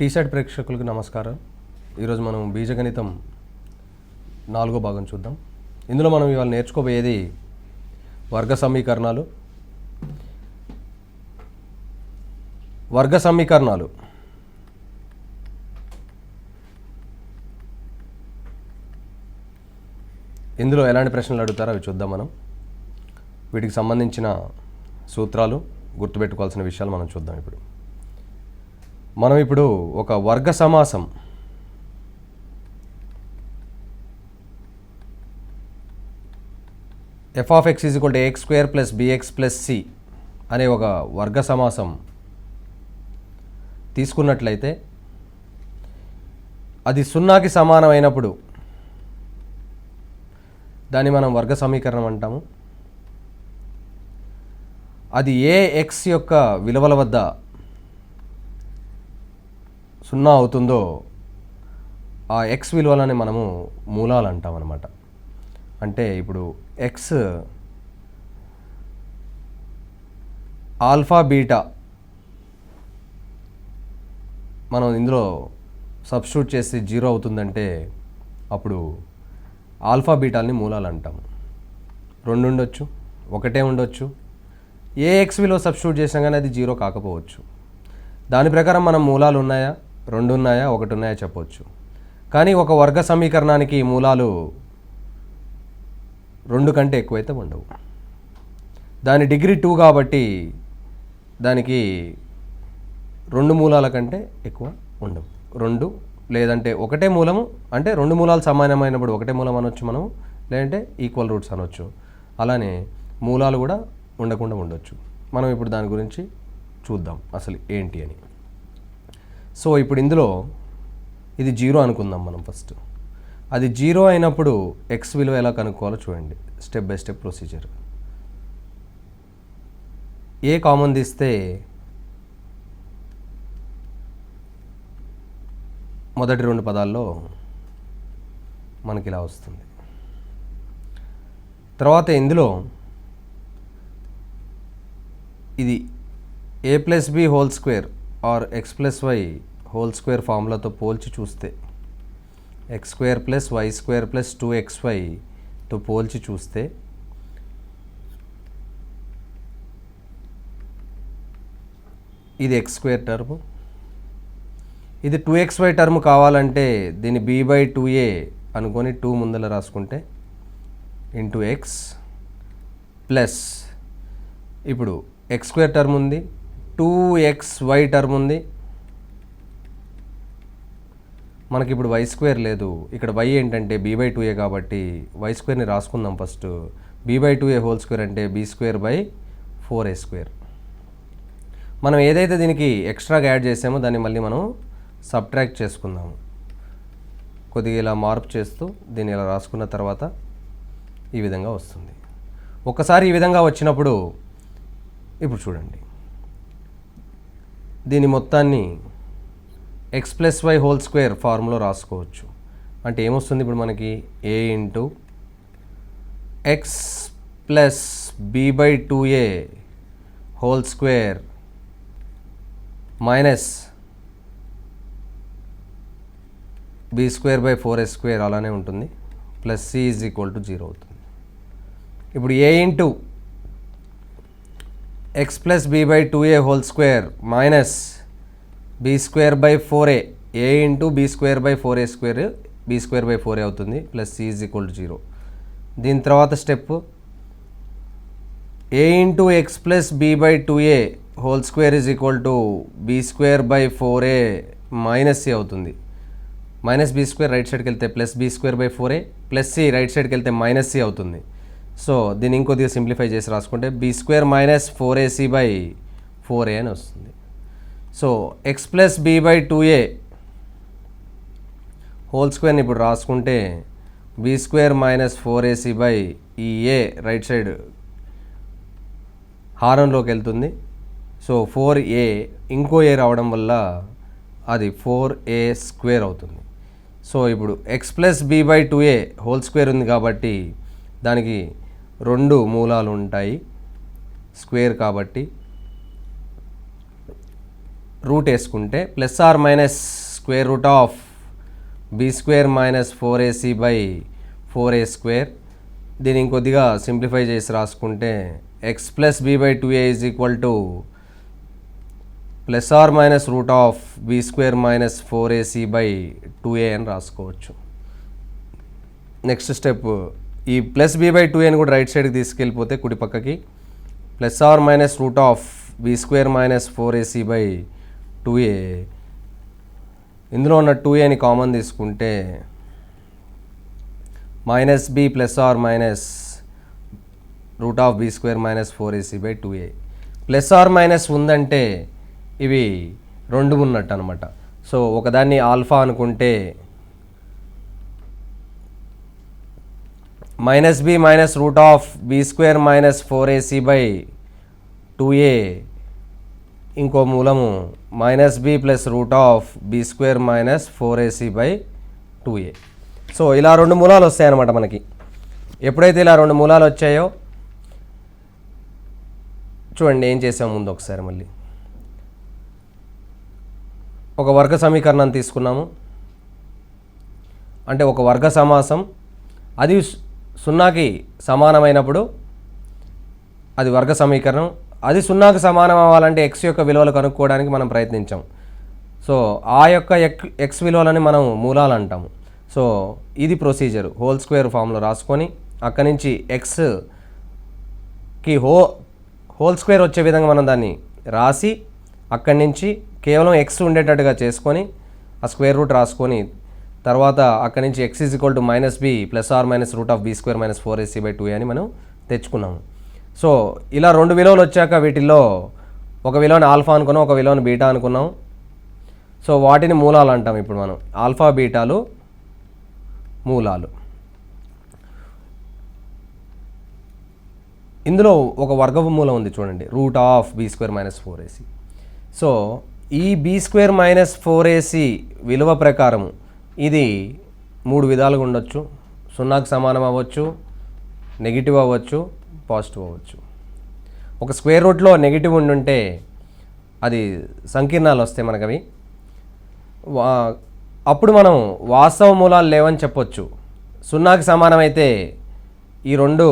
T shirt ప్రేక్షకులకు నమస్కారం. ఈరోజు మనం బీజగణితం 4వ భాగం చూద్దాం. ఇందులో మనం ఇవాళ నేర్చుకోబోయేది వర్గ సమీకరణాలు. ఇందులో ఎలాంటి ప్రశ్నలు అడుగుతారో అవి చూద్దాం. వీటికి సంబంధించిన సూత్రాలు, గుర్తుపెట్టుకోవాల్సిన విషయాలు మనం చూద్దాం. మనం ఇప్పుడు ఒక వర్గ సమాసం f(x) = ax² + bx + c అనే ఒక వర్గ సమాసం తీసుకున్నట్లయితే అది 0కి సమానమైనప్పుడు దాన్ని మనం వర్గ సమీకరణం అంటాము. అది ఏ x యొక్క విలువల వద్ద 0 అవుతుందో ఆ x విలువలని మనము మూలాలు అంటాం అన్నమాట. అంటే ఇప్పుడు x ఆల్ఫా బీటా మనం ఇందులో సబ్స్టిట్యూట్ చేసి 0 అవుతుందంటే అప్పుడు ఆల్ఫా బీటాలని మూలాలు అంటాము. 2 ఉండొచ్చు, 1 ఉండొచ్చు. ఏ x విలువ సబ్స్టిట్యూట్ చేసినా కానీ అది 0 కాకపోవచ్చు. దాని ప్రకారం మనం మూలాలు ఉన్నాయా, 2 ఉన్నాయా, 1 ఉన్నాయా చెప్పవచ్చు. కానీ ఒక వర్గ సమీకరణానికి మూలాలు 2 కంటే ఎక్కువైతే ఉండవు. దాని డిగ్రీ 2 కాబట్టి దానికి 2 మూలాల కంటే ఎక్కువ ఉండవు. 2 లేదంటే 1 మూలము, అంటే 2 మూలాలు సమానమైనప్పుడు 1 మూలం అనొచ్చు మనం, లేదంటే ఈక్వల్ రూట్స్ అనొచ్చు. అలానే మూలాలు కూడా ఉండకుండా ఉండొచ్చు. మనం ఇప్పుడు దాని గురించి చూద్దాం అసలు ఏంటి అని. సో ఇప్పుడు ఇందులో ఇది 0 అనుకుందాం మనం ఫస్ట్. అది 0 అయినప్పుడు x విలువ ఎలా కనుక్కోవాలో చూడండి. Step by step procedure. A common తీస్తే మొదటి 2 పదాల్లో మనకి ఇలా వస్తుంది. తర్వాత ఇందులో ఇది a+b² ఆర్ x+y² ఫార్ములాతో పోల్చి చూస్తే, x² + y² + 2xyతో పోల్చి చూస్తే ఇది x² టర్మ్, ఇది 2xy టర్మ్ కావాలంటే దీన్ని b/2a అనుకొని 2 ముందర రాసుకుంటే ఇంటూ x ప్లస్ ఇప్పుడు x² టర్మ్ ఉంది, 2xy టర్మ్ ఉంది. మనకి ఇప్పుడు y² లేదు. ఇక్కడ y ఏంటంటే b/2a కాబట్టి y²ని రాసుకుందాం ఫస్ట్. b/2a² అంటే b²/4a². మనం ఏదైతే దీనికి ఎక్స్ట్రాగా యాడ్ చేసామో దాన్ని మళ్ళీ మనం సబ్ట్రాక్ట్ చేసుకుందాము. కొద్దిగా ఇలా మార్పు చేస్తూ దీన్ని ఇలా రాసుకున్న తర్వాత ఈ విధంగా వస్తుంది. ఒకసారి ఈ విధంగా వచ్చినప్పుడు ఇప్పుడు చూడండి, దీని మొత్తాన్ని x+y² ఫార్ములా రాసుకోవచ్చు. అంటే ఏమొస్తుంది ఇప్పుడు మనకి a × x + b/2a² minus b²/4a² అలానే ఉంటుంది, ప్లస్ c = 0 అవుతుంది. ఇప్పుడు a × x + b/2a² minus b²/4a, a × b²/4a² b²/4a అవుతుంది, ప్లస్ c = 0. దీని తర్వాత step a × x + b/2a² b²/4a minus c అవుతుంది. మైనస్ b² రైట్ సైడ్కి వెళ్తే plus b²/4a, plus c right సైడ్కి వెళ్తే మైనస్ c అవుతుంది. సో దీన్ని ఇంకొద్దిగా సింప్లిఫై చేసి రాసుకుంటే b² - 4ac/4a అని వస్తుంది. సో x + b/2a² ఇప్పుడు రాసుకుంటే b² - 4ac/ ఈ a రైట్ సైడ్ హారంలోకి వెళ్తుంది. సో 4a ఇంకో a రావడం వల్ల అది 4a² అవుతుంది. సో ఇప్పుడు x + b/2a² ఉంది కాబట్టి దానికి 2 మూలాలు ఉంటాయి, స్క్వేర్ కాబట్టి రూట్ వేసుకుంటే plus or minus square root of B square minus 4ac by 4a². దీన్ని ఇంకొద్దిగా సింప్లిఫై చేసి రాసుకుంటే x plus B by 2a is equal to plus or minus root of B square minus 4ac by 2a అని రాసుకోవచ్చు. Next step, ఈ plus B by 2aని కూడా right సైడ్కి తీసుకెళ్ళిపోతే కుడి పక్కకి plus or minus root of B square minus 4ac by 2a, ఇందులో ఉన్న 2aని కామన్ తీసుకుంటే minus B plus or minus root of B square minus 4ac by 2a. Plus or minus ఉందంటే ఇవి రెండు ఉన్నట్టు అనమాట. సో ఒకదాన్ని ఆల్ఫా అనుకుంటే minus B minus root of B square minus 4ac by 2a, ఇంకో మూలము minus B plus root of B square minus 4ac by 2a. So ఇలా రెండు మూలాలు వస్తాయన్నమాట మనకి. ఎప్పుడైతే ఇలా రెండు మూలాలు వచ్చాయో చూడండి ఏం చేసాము ముందు ఒకసారి మళ్ళీ. ఒక వర్గ సమీకరణాన్ని తీసుకున్నాము, అంటే ఒక వర్గ సమాసం, అది సున్నాకి సమానమైనప్పుడు అది వర్గ సమీకరణం. అది సున్నాకి సమానం అవ్వాలంటే ఎక్స్ యొక్క విలువలు కనుక్కోవడానికి మనం ప్రయత్నించాం. సో ఆ యొక్క ఎక్స్ విలువలని మనం మూలాలు అంటాము. సో ఇది ప్రొసీజర్. హోల్ స్క్వేర్ ఫామ్లో రాసుకొని అక్కడి నుంచి ఎక్స్కి హోల్ స్క్వేర్ వచ్చే విధంగా మనం దాన్ని రాసి అక్కడి నుంచి కేవలం ఎక్స్ ఉండేటట్టుగా చేసుకొని ఆ స్క్వేర్ రూట్ రాసుకొని తర్వాత అక్కడి నుంచి x is equal to minus B plus or minus root of B square minus 4ac by 2a అని మనం తెచ్చుకున్నాము. సో ఇలా రెండు విలువలు వచ్చాక వీటిల్లో ఒక విలువని ఆల్ఫా అనుకున్నాం, ఒక విలువని బీటా అనుకున్నాం. సో వాటిని మూలాలు అంటాం. ఇప్పుడు మనం ఆల్ఫా బీటాలు మూలాలు. ఇందులో ఒక వర్గపు మూలం ఉంది చూడండి, root of B square minus 4ac. So ఈ బీ స్క్వేర్ మైనస్ 4ac విలువ ప్రకారము ఇది మూడు విధాలుగా ఉండొచ్చు. సున్నాకు సమానం అవ్వచ్చు, నెగిటివ్ అవ్వచ్చు, పాజిటివ్ అవ్వచ్చు. ఒక స్క్వేర్ రూట్లో నెగిటివ్ ఉండుంటే అది సంకీర్ణాలు వస్తాయి మనకు. అవి అప్పుడు మనం వాస్తవ మూలాలు లేవని చెప్పొచ్చు. సున్నాకి సమానమైతే ఈ రెండు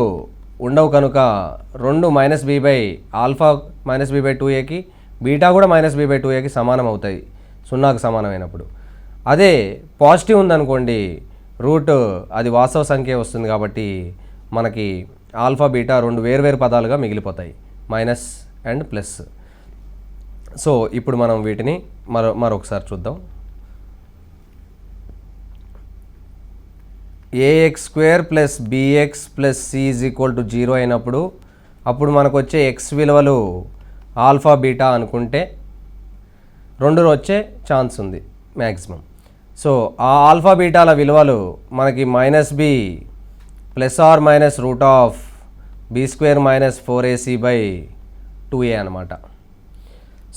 ఉండవు కనుక రెండు minus B by alpha minus B by 2aకి, బీటా కూడా మైనస్ బి బై 2aకి సమానం అవుతాయి సున్నాకు సమానమైనప్పుడు. అదే పాజిటివ్ ఉందనుకోండి, రూట్ అది వాస్తవ సంఖ్య వస్తుంది కాబట్టి మనకి ఆల్ఫా బీటా రెండు వేర్వేరు పదాలుగా మిగిలిపోతాయి, మైనస్ అండ్ ప్లస్. సో ఇప్పుడు మనం వీటిని మరొకసారి చూద్దాం. A x square plus B x plus C is equal to 0 అయినప్పుడు అప్పుడు మనకు వచ్చే ఎక్స్ విలువలు ఆల్ఫా బీటా అనుకుంటే రెండు వచ్చే ఛాన్స్ ఉంది మ్యాక్సిమం. సో ఆ ఆల్ఫా బీటాల విలువలు మనకి minus B plus or minus root of B square minus 4ac by 2a అనమాట.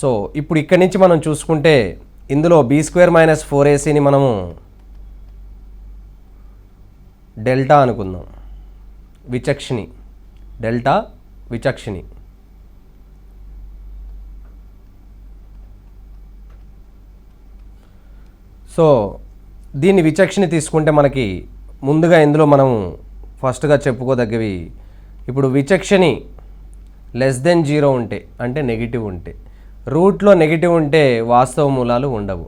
సో ఇప్పుడు ఇక్కడి నుంచి మనం చూసుకుంటే ఇందులో బీ స్క్వేర్ మైనస్ 4acని మనము డెల్టా అనుకుందాం, విచక్షణి, డెల్టా విచక్షణి. సో దీన్ని విచక్షణి తీసుకుంటే మనకి ముందుగా ఇందులో మనం ఫస్ట్గా చెప్పుకోదగ్గవి, ఇప్పుడు విచక్షణి లెస్ దెన్ 0 ఉంటే అంటే నెగిటివ్ ఉంటే, రూట్లో నెగిటివ్ ఉంటే వాస్తవ మూలాలు ఉండవు.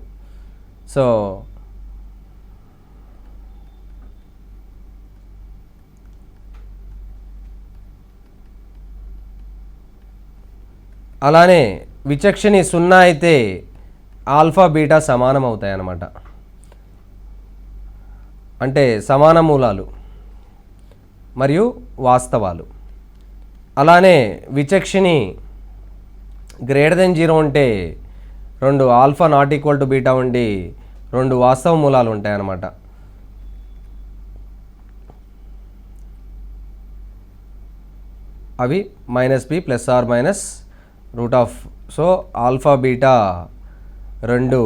సో అలానే విచక్షణి 0 అయితే ఆల్ఫా బీటా సమానం అవుతాయి అన్నమాట, అంటే సమాన మూలాలు మరియు వాస్తవాలు. అలానే విచక్షణి గ్రేటర్ దెన్ 0 ఉంటే రెండు alpha not equal to beta ఉండి రెండు వాస్తవ మూలాలు ఉంటాయి అన్నమాట. అవి minus B plus or minus root of. So alpha beta రెండు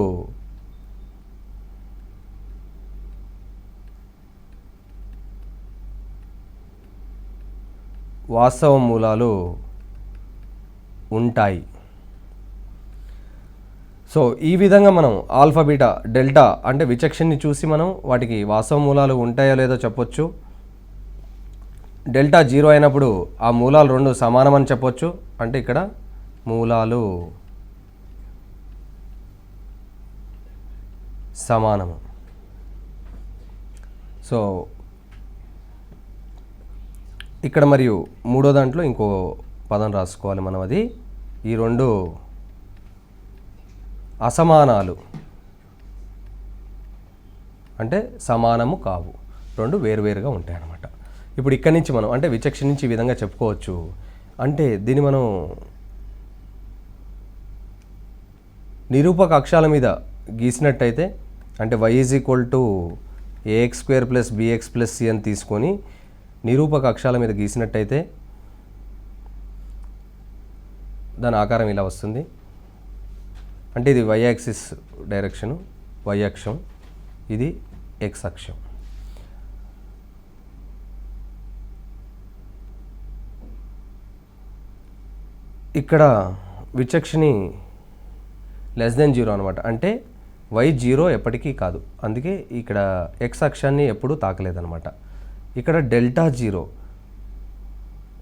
వాస్తవ మూలాలు ఉంటాయి. సో ఈ విధంగా మనం ఆల్ఫా బీటా డెల్టా అంటే విచక్షణని చూసి మనం వాటికి వాస్తవ మూలాలు ఉంటాయో లేదో చెప్పొచ్చు. డెల్టా 0 అయినప్పుడు ఆ మూలాలు రెండు సమానమని చెప్పొచ్చు. అంటే ఇక్కడ మూలాలు సమానము. సో ఇక్కడ మరియు మూడో దాంట్లో ఇంకో పదం రాసుకోవాలి మనం. అది ఈ రెండు అసమానాలు అంటే సమానము కావు, రెండు వేరువేరుగా ఉంటాయి అన్నమాట. ఇప్పుడు ఇక్కడి నుంచి మనం అంటే విచక్షణ నుంచి ఈ విధంగా చెప్పుకోవచ్చు. అంటే దీన్ని మనం నిరూపక అక్షాల మీద గీసినట్టయితే అంటే y = ax² + bx + c అని తీసుకొని నిరూపక అక్షాల మీద గీసినట్టయితే దాని ఆకారం ఇలా వస్తుంది. అంటే ఇది y యాక్సిస్ డైరెక్షను, y అక్షం, ఇది x అక్షం. ఇక్కడ విచక్షణి <0 అనమాట. అంటే y 0 ఎప్పటికీ కాదు, అందుకే ఇక్కడ x అక్షాన్ని ఎప్పుడూ తాకలేదన్నమాట. ఇక్కడ డెల్టా 0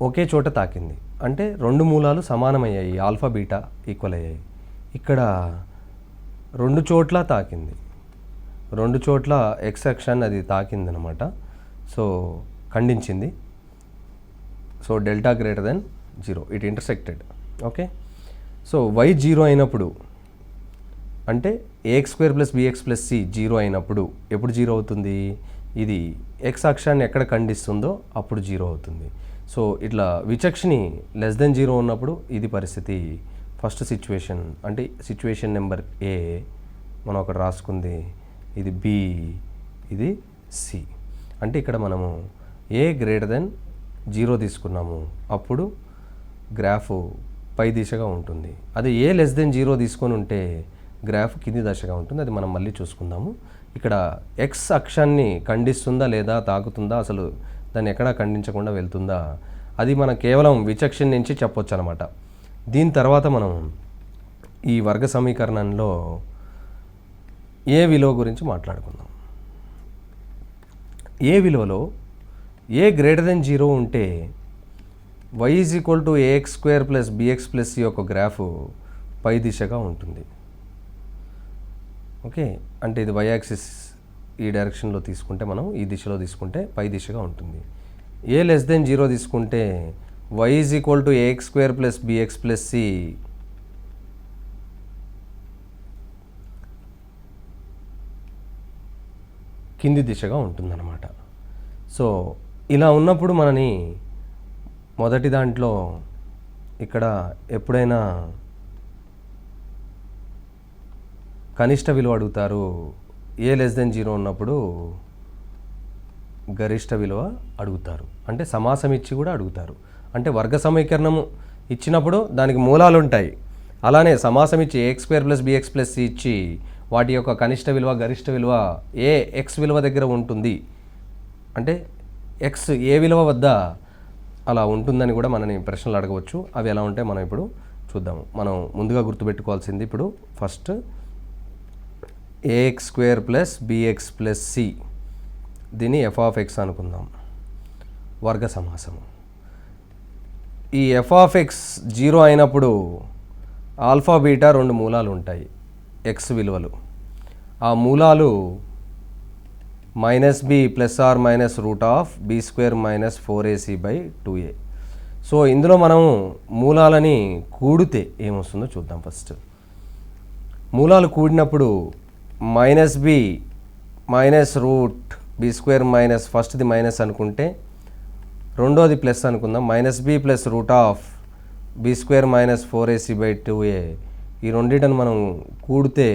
ఒకే చోట తాకింది, అంటే రెండు మూలాలు సమానమయ్యాయి, ఆల్ఫా బీటా ఈక్వల్ అయ్యాయి. ఇక్కడ రెండు చోట్ల తాకింది, రెండు చోట్ల x అక్షాన్ని అది తాకిందనమాట. సో ఖండించింది. So delta <0 it intersected. Okay. So y 0 అయినప్పుడు అంటే ax² + bx + c 0 అయినప్పుడు ఎప్పుడు 0 అవుతుంది? ఇది x అక్షాన్ని ఎక్కడ ఖండిస్తుందో అప్పుడు 0 అవుతుంది. సో ఇట్లా విచక్షణి <0 ఉన్నప్పుడు ఇది పరిస్థితి. ఫస్ట్ సిచ్యువేషన్ అంటే సిచ్యువేషన్ నెంబర్ ఏ మనం ఒకటి రాసుకుంది, ఇది బి, ఇది సి. అంటే ఇక్కడ మనము a <0 తీసుకున్నాము, అప్పుడు గ్రాఫ్ పై దిశగా ఉంటుంది. అదే a <0 తీసుకొని ఉంటే గ్రాఫ్ కింది దశగా ఉంటుంది. అది మనం మళ్ళీ చూసుకుందాము. ఇక్కడ x అక్షాన్ని ఖండిస్తుందా లేదా తాకుతుందా, అసలు దాన్ని ఎక్కడా ఖండించకుండా వెళ్తుందా, అది మనం కేవలం విచక్షణ నుంచి చెప్పొచ్చు అనమాట. దీని తర్వాత మనం ఈ వర్గ సమీకరణంలో ఏ విలువ గురించి మాట్లాడుకుందాం. ఏ విలువలో a <0 ఉంటే y = ax² + bx + c యొక్క గ్రాఫ్ పై దిశగా ఉంటుంది. ఓకే. అంటే ఇది y యాక్సిస్ ఈ డైరెక్షన్లో తీసుకుంటే, మనం ఈ దిశలో తీసుకుంటే పై దిశగా ఉంటుంది. a <0 తీసుకుంటే y = ax² + bx + c కింది దిశగా ఉంటుందన్నమాట. సో ఇలా ఉన్నప్పుడు మనని మొదటి దాంట్లో ఇక్కడ ఎప్పుడైనా కనిష్ట విలువ అడుగుతారు, a <0 ఉన్నప్పుడు గరిష్ట విలువ అడుగుతారు, అంటే సమాసం ఇచ్చి కూడా అడుగుతారు. అంటే వర్గ సమీకరణము ఇచ్చినప్పుడు దానికి మూలాలు ఉంటాయి, అలానే సమాసం ఇచ్చి ax² + bx + c ఇచ్చి వాటి యొక్క కనిష్ట విలువ గరిష్ట విలువ ఏ x విలువ దగ్గర ఉంటుంది, అంటే x ఏ విలువ వద్ద అలా ఉంటుందని కూడా మనని ప్రశ్నలు అడగవచ్చు. అవి ఎలా ఉంటాయి మనం ఇప్పుడు చూద్దాము. మనం ముందుగా గుర్తుపెట్టుకోవాల్సింది ఇప్పుడు ఫస్ట్ ax² + bx + c, దీన్ని f(x) అనుకుందాం, వర్గ సమాసము. ఈ f(x) 0 అయినప్పుడు ఆల్ఫా బీటా రెండు మూలాలు ఉంటాయి, x విలువలు. ఆ మూలాలు -b ± (b² - 4ac/2a). సో ఇందులో మనం మూలాలని కూడితే ఏమొస్తుందో చూద్దాం. ఫస్ట్ మూలాలు కూడినప్పుడు -b (√b² - ఫస్ట్ది మైనస్ అనుకుంటే రెండోది ప్లస్ అనుకుందాం, -b +√b² - 4ac/2a. ఈ రెండింటిని మనం కూడితే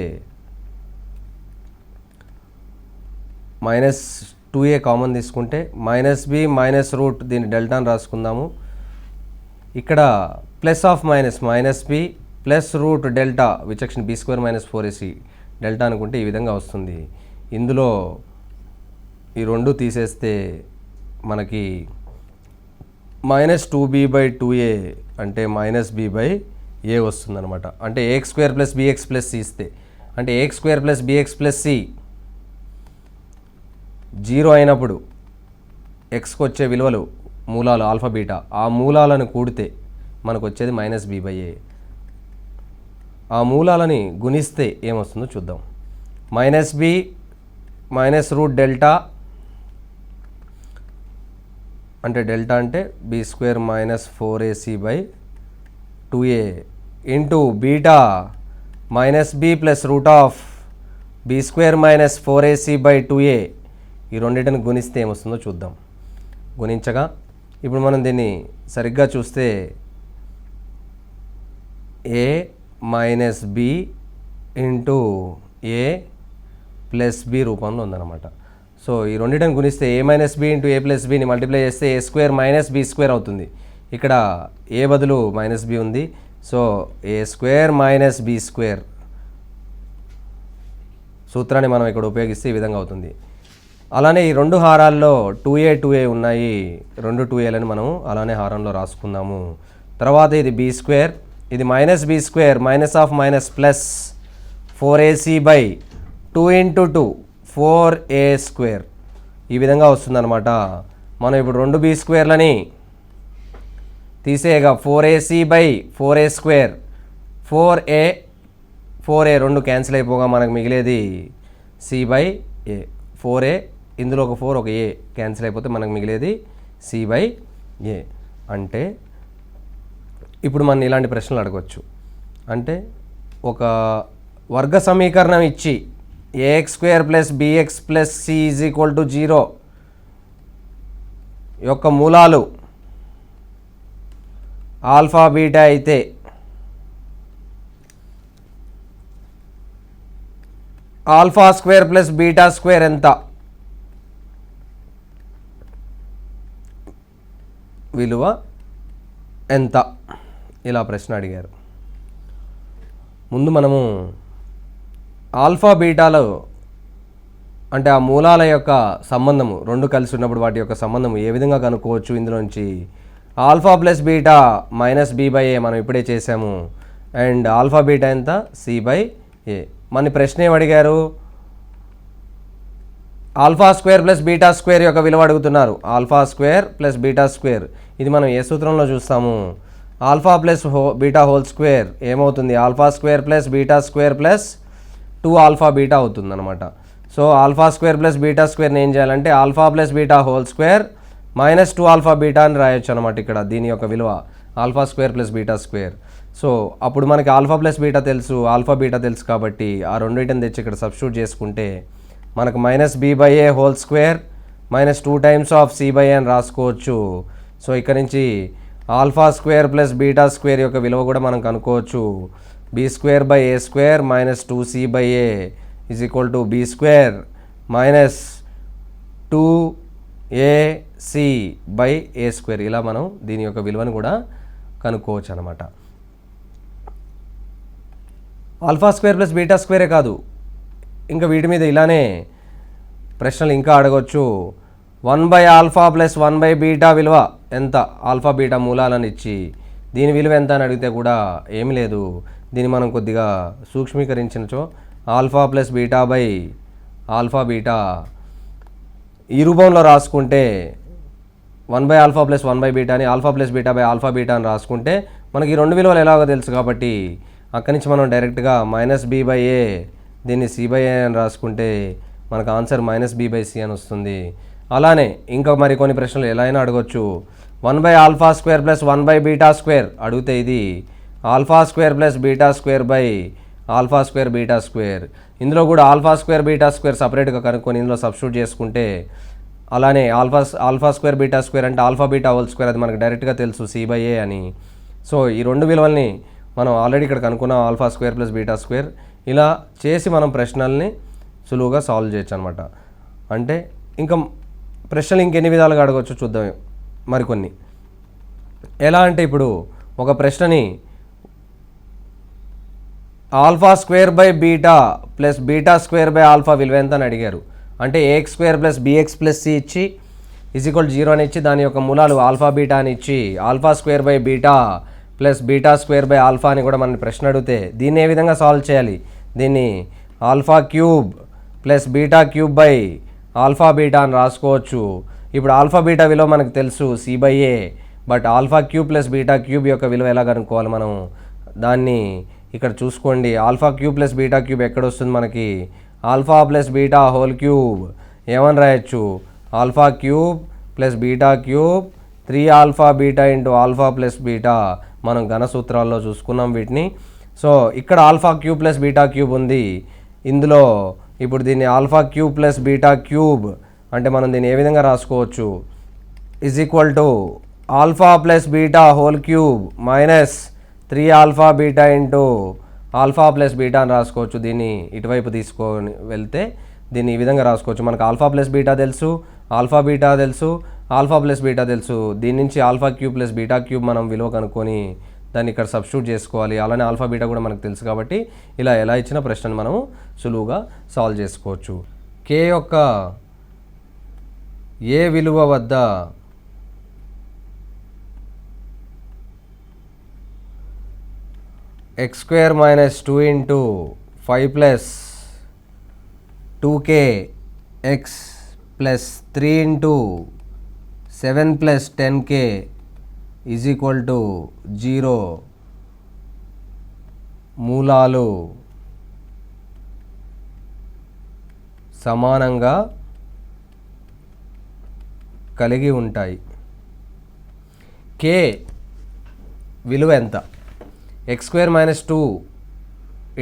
-2a కామన్ తీసుకుంటే -b -√ దీన్ని డెల్టా అని రాసుకుందాము. ఇక్కడ +(-) +√ డెల్టా విచక్షణ b² - 4ac డెల్టా అనుకుంటే ఈ విధంగా వస్తుంది. ఇందులో ఈ రెండు తీసేస్తే మనకి -2b/2a అంటే -b/a ఏ వస్తుందన్నమాట. అంటే A x square plus B x plus C ఇస్తే అంటే A x square plus B x plus C 0 అయినప్పుడు ఎక్స్కి వచ్చే విలువలు మూలాలు ఆల్ఫా బీటా, ఆ మూలాలను కూడితే మనకు వచ్చేది -b/a. ఆ మూలాలని గుణిస్తే ఏమొస్తుందో చూద్దాం. -b మైనస్ రూట్ డెల్టా అంటే డెల్టా అంటే b² -4ac/2a into beta -b plus root of b² -4ac/2a. ఈ రెండింటిని గుణిస్తే ఏమొస్తుందో చూద్దాం. గుణించగా ఇప్పుడు మనం దీన్ని సరిగ్గా చూస్తే a minus b into a plus b రూపంలో ఉందన్నమాట. సో ఈ రెండింటిని గుణిస్తే a minus b into a plus bని మల్టిప్లై చేస్తే a² మైనస్ b² అవుతుంది. ఇక్కడ a బదులు -b ఉంది. సో a² మైనస్ b² సూత్రాన్ని మనం ఇక్కడ ఉపయోగిస్తే ఈ విధంగా అవుతుంది. అలానే ఈ రెండు హారాల్లో 2a ఉన్నాయి. రెండు 2aలని మనం అలానే హారంలో రాసుకుందాము. తర్వాత ఇది b², ఇది -b² minus of minus plus 4ac/2 into 2 4a². ఈ విధంగా వస్తుందన్నమాట. మనం ఇప్పుడు రెండు b²లని తీసేయగా 4ac/4a², 4a రెండు క్యాన్సిల్ అయిపోగా మనకు మిగిలేది c/a. 4a ఇందులో ఒక 4 ఒక a క్యాన్సిల్ అయిపోతే మనకు మిగిలేది c/a. అంటే ఇప్పుడు మనం ఇలాంటి ప్రశ్నలు అడగవచ్చు. అంటే ఒక వర్గ సమీకరణం ఇచ్చి ax² plus bx plus c = 0 యొక్క మూలాలు ఆల్ఫా బీటా అయితే α² ప్లస్ β² ఎంత? విలువ ఎంత? ఇలా ప్రశ్న అడిగారు. ముందు మనము ఆల్ఫా బీటాలో అంటే ఆ మూలాల యొక్క సంబంధము రెండు కలిసి ఉన్నప్పుడు వాటి యొక్క సంబంధము ఏ విధంగా కనుక్కోవచ్చు. ఇందులోంచి ఆల్ఫా ప్లస్ బీటా -b/a మనం ఇప్పుడే చేసాము. అండ్ ఆల్ఫా బీటా ఎంత? c/a. మన ప్రశ్న ఏం అడిగారు? α² ప్లస్ β² యొక్క విలువ అడుగుతున్నారు. α² ప్లస్ β². ఇది మనం ఏ సూత్రంలో చూస్తాము? Alpha plus beta whole square ఏమవుతుంది? α² ప్లస్ β² ప్లస్ 2α β అవుతుంది అనమాట. సో α² ప్లస్ β² ఏం చేయాలంటే alpha plus beta whole square minus 2α β అని రాయొచ్చు అనమాట. ఇక్కడ దీని యొక్క విలువ α² ప్లస్ β². సో అప్పుడు మనకి ఆల్ఫా ప్లస్ బీటా తెలుసు, ఆల్ఫా బీటా తెలుసు కాబట్టి ఆ రెండింటిని తెచ్చి ఇక్కడ సబ్స్టిట్యూట్ చేసుకుంటే మనకు -b/a whole square -2 times of c/a అని రాసుకోవచ్చు. సో ఇక్కడ నుంచి α² ప్లస్ β² యొక్క విలువ కూడా మనం కనుక్కోవచ్చు. b² by a² -2c/a = b² -2ac/a². ఇలా మనం దీని యొక్క విలువను కూడా కనుక్కోవచ్చు అనమాట. α² ప్లస్ β² కాదు, ఇంకా వీటి మీద ఇలానే ప్రశ్నలు ఇంకా అడగవచ్చు. 1/α ప్లస్ 1/β విలువ ఎంత? ఆల్ఫా బీటా మూలాలను ఇచ్చి దీని విలువ ఎంత అని అడిగితే కూడా ఏమి లేదు. దీన్ని మనం కొద్దిగా సూక్ష్మీకరించినచో alpha plus beta by alpha beta ఈ రూపంలో రాసుకుంటే 1/α ప్లస్ 1/β అని alpha plus beta by alpha beta అని రాసుకుంటే మనకి ఈ రెండు విలువలు ఎలాగో తెలుసు కాబట్టి అక్కడి నుంచి మనం డైరెక్ట్గా -b/a దీన్ని c/a అని రాసుకుంటే మనకు ఆన్సర్ -b/c అని వస్తుంది. అలానే ఇంకా మరి కొన్ని ప్రశ్నలు ఎలా అయినా అడగొచ్చు. 1/α² ప్లస్ 1/β² అడిగితే ఇది α² ప్లస్ β² బై α² β². ఇందులో కూడా α² β² సపరేట్గా కనుక్కొని ఇందులో సబ్స్టిట్యూట్ చేసుకుంటే అలానే α² β² అంటే ఆల్ఫా బీటా హోల్ స్క్వేర్ అది మనకు డైరెక్ట్గా తెలుసు c/a అని. సో ఈ రెండు విలువల్ని మనం ఆల్రెడీ ఇక్కడ కనుక్కున్నాం α² ప్లస్ β². ఇలా చేసి మనం ప్రశ్నల్ని సులువుగా సాల్వ్ చేయొచ్చు అనమాట. అంటే ఇంకా ప్రశ్నలు ఇంకెన్ని విధాలుగా అడగవచ్చు చూద్దాం మరికొన్ని. ఎలా అంటే ఇప్పుడు ఒక ప్రశ్నని α² by beta plus β² by alpha విలువ ఎంత అని అడిగారు. అంటే ax² plus bx plus c ఇచ్చి = 0 అని ఇచ్చి దాని యొక్క మూలాలు ఆల్ఫా బీటా అని ఇచ్చి α² by beta plus beta square by alpha అని కూడా మన ప్రశ్న అడిగితే దీన్ని ఏ విధంగా సాల్వ్ చేయాలి? దీన్ని alpha cube plus beta cube by alpha beta అని రాసుకోవచ్చు. ఇప్పుడు ఆల్ఫా బీటా విలువ మనకు తెలుసు C/A, but alpha cube plus beta cube యొక్క విలువ ఎలా కనుక్కోవాలి మనం? దాన్ని ఇక్కడ చూసుకోండి. Alpha cube plus beta cube ఎక్కడ వస్తుంది మనకి? Alpha plus beta whole cube. ఏమని రాయొచ్చు? Alpha cube plus beta cube 3 alpha beta into alpha plus beta. మనం ఘన సూత్రాల్లో చూసుకున్నాం వీటిని. సో ఇక్కడ alpha cube plus beta cube ఉంది. ఇందులో ఇప్పుడు దీన్ని alpha cube plus beta cube అంటే మనం దీన్ని ఏ విధంగా రాసుకోవచ్చు? Is equal to alpha plus beta whole cube minus 3 alpha beta into alpha plus beta అని రాసుకోవచ్చు. దీన్ని ఇటువైపు తీసుకొని వెళ్తే దీన్ని ఈ విధంగా రాసుకోవచ్చు. మనకు ఆల్ఫా ప్లస్ బీటా తెలుసు, ఆల్ఫా బీటా తెలుసు, ఆల్ఫా ప్లస్ బీటా తెలుసు. దీని నుంచి alpha cube plus beta cube మనం విలువ కనుక్కొని దాన్ని ఇక్కడ సబ్స్టిట్యూట్ చేసుకోవాలి. అలానే ఆల్ఫా బీటా కూడా మనకు తెలుసు కాబట్టి ఇలా ఎలా ఇచ్చిన ప్రశ్నను మనము సులువుగా సాల్వ్ చేసుకోవచ్చు. కే యొక్క ఏ విలువ వద్ద x² - 2 into 5 plus 2k x plus 3 into 7 plus 10k is equal to 0 మూలాలు సమానంగా కలిగి ఉంటాయి. కే విలువ ఎంత? x² - 2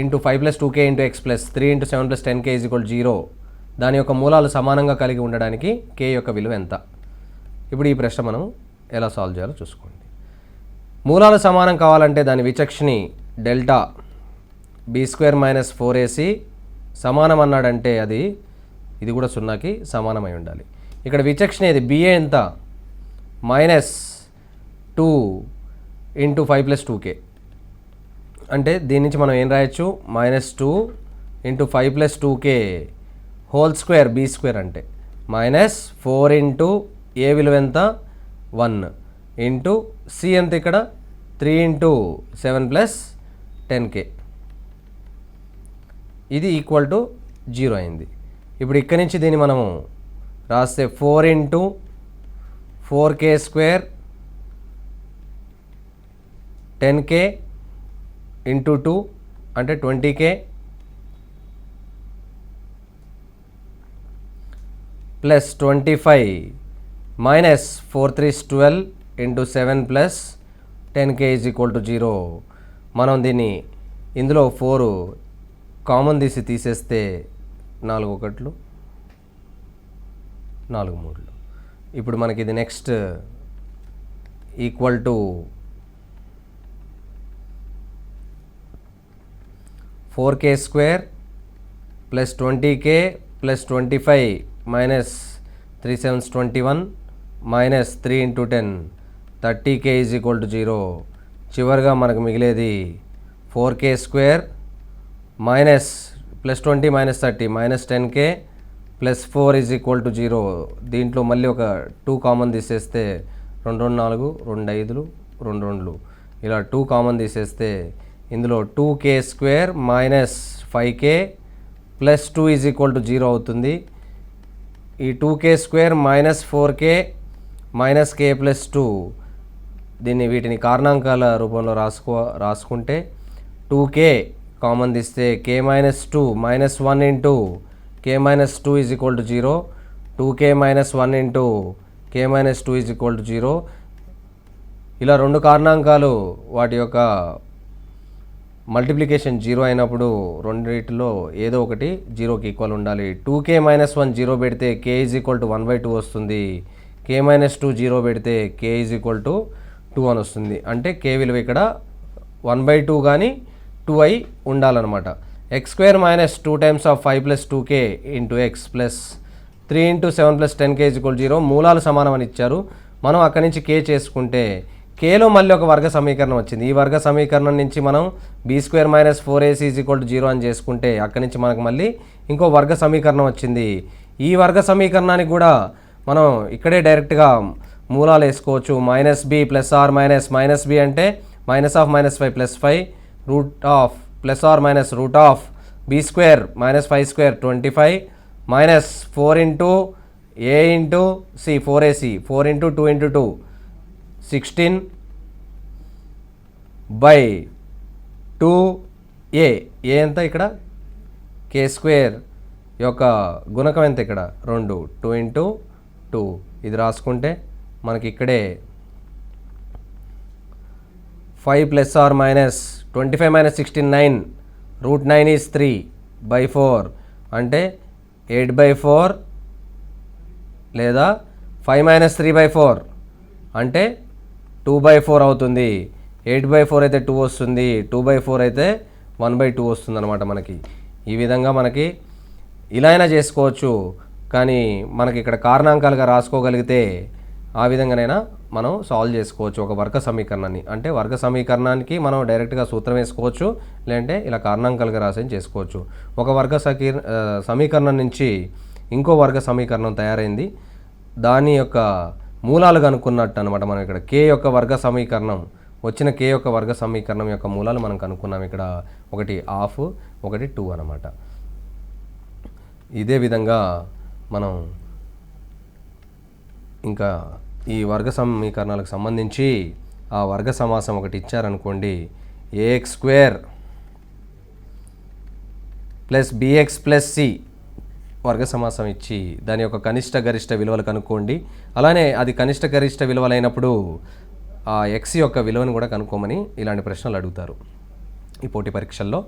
into 5 plus 2k into x plus 3 into 7 plus 10k is equal 0. దాని యొక్క మూలాలు సమానంగా కలిగి ఉండడానికి k యొక్క విలువ ఎంత? ఇప్పుడు ఈ ప్రశ్న మనం ఎలా సాల్వ్ చేయాలో చూసుకోండి. మూలాలు సమానం కావాలంటే దాని విచక్షణి డెల్టా b² - 4ac సమానం అన్నాడంటే ఇది కూడా 0కి సమానమై ఉండాలి. ఇక్కడ విచక్షణ ఏది? ba ఎంత? -2 ఇంటూ 5 ప్లస్ 2k అంటే దీని నుంచి మనం ఏం రాయొచ్చు? -2 into 5 plus 2k whole square b² అంటే -4 ఇంటూ ఏ విలువ ఎంత? 1 ఇంటూ సి ఎంత ఇక్కడ? 3 ఇంటూ 7 ప్లస్ 10k. ఇది ఈక్వల్ టు 0 అయింది. ఇప్పుడు ఇక్కడి నుంచి దీన్ని మనము రాస్తే 4 ఇంటూ 4k² 10k ఇంటూ 2 అంటే 20k plus 25 minus 4 3 12 into 7 plus 10k is equal to 0. మనం దీన్ని ఇందులో 4 కామన్ తీసేస్తే 4 1 4 3. ఇప్పుడు మనకి ఇది next equal to 4k² plus 20k plus 25 minus 3 7s 21 minus 3 into 10 30k is equal to 0. చివరిగా మనకు మిగిలేది 4k² minus plus 20 minus 30 minus 10k plus 4 is equal to 0. దీంట్లో మళ్ళీ ఒక 2 కామన్ తీసేస్తే 2 2 4 2 5 2 2 ఇలా 2 కామన్ తీసేస్తే ఇందులో 2k² minus 5k plus 2 is equal to 0 అవుతుంది. ఈ 2k² minus 4k minus k plus 2 వీటిని కారణాంకాల రూపంలో రాసుకుంటే 2k కామన్ తీస్తే k minus 2 minus 1 into k minus 2 is equal to 0. 2k minus 1 into k minus 2 is equal to 0. ఇలా రెండు కారణాంకాలు వాటి యొక్క మల్టిప్లికేషన్ 0 అయినప్పుడు రెండింటిలో ఏదో ఒకటి 0కి ఈక్వల్ ఉండాలి. 2k మైనస్ 1 0 పెడితే k ఈజ్ ఈక్వల్ టు 1/2 వస్తుంది. k మైనస్ 2 0 పెడితే k ఈజ్ ఈక్వల్ టు 2 అని వస్తుంది. అంటే k విలువ ఇక్కడ 1/2 కానీ 2 అయి ఉండాలన్నమాట. x² minus 2 times of 5 plus 2k into x plus 3 into 7 plus 10k is equal 0. మూలాలు సమానం అని ఇచ్చారు. మనం అక్కడి నుంచి k చేసుకుంటే కేలో మళ్ళీ ఒక వర్గ సమీకరణం వచ్చింది. ఈ వర్గ సమీకరణం నుంచి మనం b² minus 4ac is equal to 0 అని చేసుకుంటే అక్కడి నుంచి మనకు మళ్ళీ ఇంకో వర్గ సమీకరణం వచ్చింది. ఈ వర్గ సమీకరణానికి కూడా మనం ఇక్కడే డైరెక్ట్గా మూలాలు వేసుకోవచ్చు. -b plus or minus b అంటే minus of -5 +5 root of plus or minus root of b square -5 square 25 minus 4 into a into c 4ac 4 into 2 into 2 16 by 2a ఎంత ఇక్కడ k స్క్వేర్ యొక్క గుణకం ఎంత ఇక్కడ 2 ఇంటూ 2 ఇది రాసుకుంటే మనకి ఇక్కడే 5 plus or minus 25 minus 16 9 root 9 is 3 by 4 అంటే 8/4 లేదా 5 మైనస్ 3/4 అంటే 2/4 అవుతుంది. 8/4 అయితే 2 వస్తుంది, 2/4 అయితే 1/2 వస్తుంది అనమాట. మనకి ఈ విధంగా మనకి ఇలా అయినా చేసుకోవచ్చు, కానీ మనకి ఇక్కడ కారణాంకాలుగా రాసుకోగలిగితే ఆ విధంగానైనా మనం సాల్వ్ చేసుకోవచ్చు ఒక వర్గ సమీకరణాన్ని. అంటే వర్గ సమీకరణానికి మనం డైరెక్ట్గా సూత్రం వేసుకోవచ్చు, లేదంటే ఇలా కారణాంకాలుగా రాసి చేసుకోవచ్చు. ఒక వర్గ సమీకరణం నుంచి ఇంకో వర్గ సమీకరణం తయారైంది, దాని యొక్క మూలాలు కనుక్కున్నట్టు అనమాట. మనం ఇక్కడ కే యొక్క వర్గ సమీకరణం వచ్చిన కే యొక్క వర్గ సమీకరణం యొక్క మూలాలు మనం కనుక్కున్నాం. ఇక్కడ ఒకటి హాఫ్, ఒకటి 2 అనమాట. ఇదే విధంగా మనం ఇంకా ఈ వర్గ సమీకరణాలకు సంబంధించి ఆ వర్గ సమాసం ఒకటి ఇచ్చారనుకోండి, ax square plus bx plus c వర్గ సమాసం ఇచ్చి దాని యొక్క కనిష్ట గరిష్ట విలువలు కనుక్కోండి. అలానే అది కనిష్ట గరిష్ట విలువలైనప్పుడు ఆ x యొక్క విలువను కూడా కనుక్కోమని ఇలాంటి ప్రశ్నలు అడుగుతారు ఈ పోటీ పరీక్షల్లో.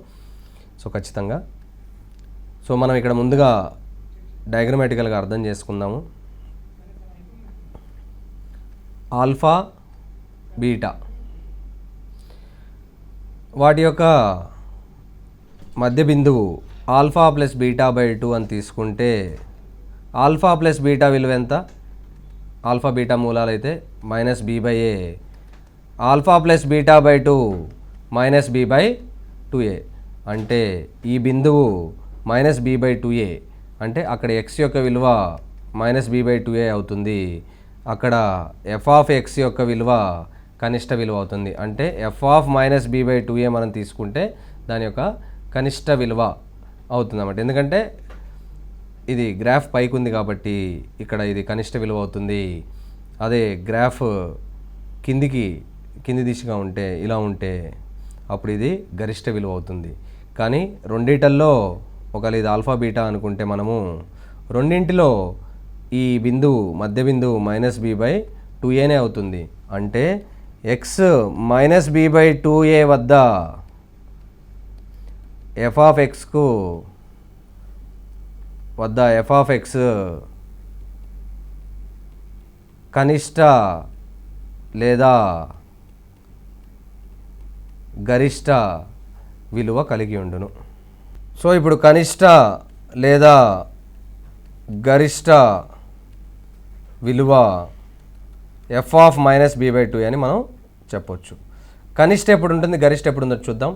సో ఖచ్చితంగా మనం ఇక్కడ ముందుగా డయాగ్రమాటికల్గా అర్థం చేసుకుందాము. ఆల్ఫా బీటా వాటి యొక్క మధ్య బిందువు ఆల్ఫా ప్లస్ బీటా/2 అని తీసుకుంటే ఆల్ఫా ప్లస్ బీటా విలువ ఎంత? ఆల్ఫా బీటా మూలాలు అయితే -b/a, ఆల్ఫా ప్లస్ బీటా/2 -b/2a అంటే ఈ బిందువు -b/2a అంటే అక్కడ x యొక్క విలువ -b/2a అవుతుంది. అక్కడ f ఆఫ్ x యొక్క విలువ కనిష్ట విలువ అవుతుంది. అంటే f ఆఫ్ -b/2a మనం తీసుకుంటే దాని యొక్క కనిష్ట విలువ అవుతుంది అన్నమాట. ఎందుకంటే ఇది గ్రాఫ్ పైకి ఉంది కాబట్టి ఇక్కడ ఇది కనిష్ట విలువ అవుతుంది. అదే గ్రాఫ్ కింది దిశగా ఉంటే ఇలా ఉంటే అప్పుడు ఇది గరిష్ట విలువ అవుతుంది. కానీ రెండిటల్లో ఒకవేళ ఇది ఆల్ఫా బీటా అనుకుంటే మనము రెండింటిలో ఈ బిందువు మధ్య బిందువు -b/2aనే అవుతుంది. అంటే x -b/2a వద్ద f ఆఫ్ x కనిష్ట లేదా గరిష్ట విలువ కలిగి ఉండును. సో ఇప్పుడు కనిష్ట లేదా గరిష్ట విలువ f ఆఫ్ -b/2 అని మనం చెప్పొచ్చు. కనిష్ట ఎప్పుడు ఉంటుంది, గరిష్ట ఎప్పుడు ఉందో చూద్దాం.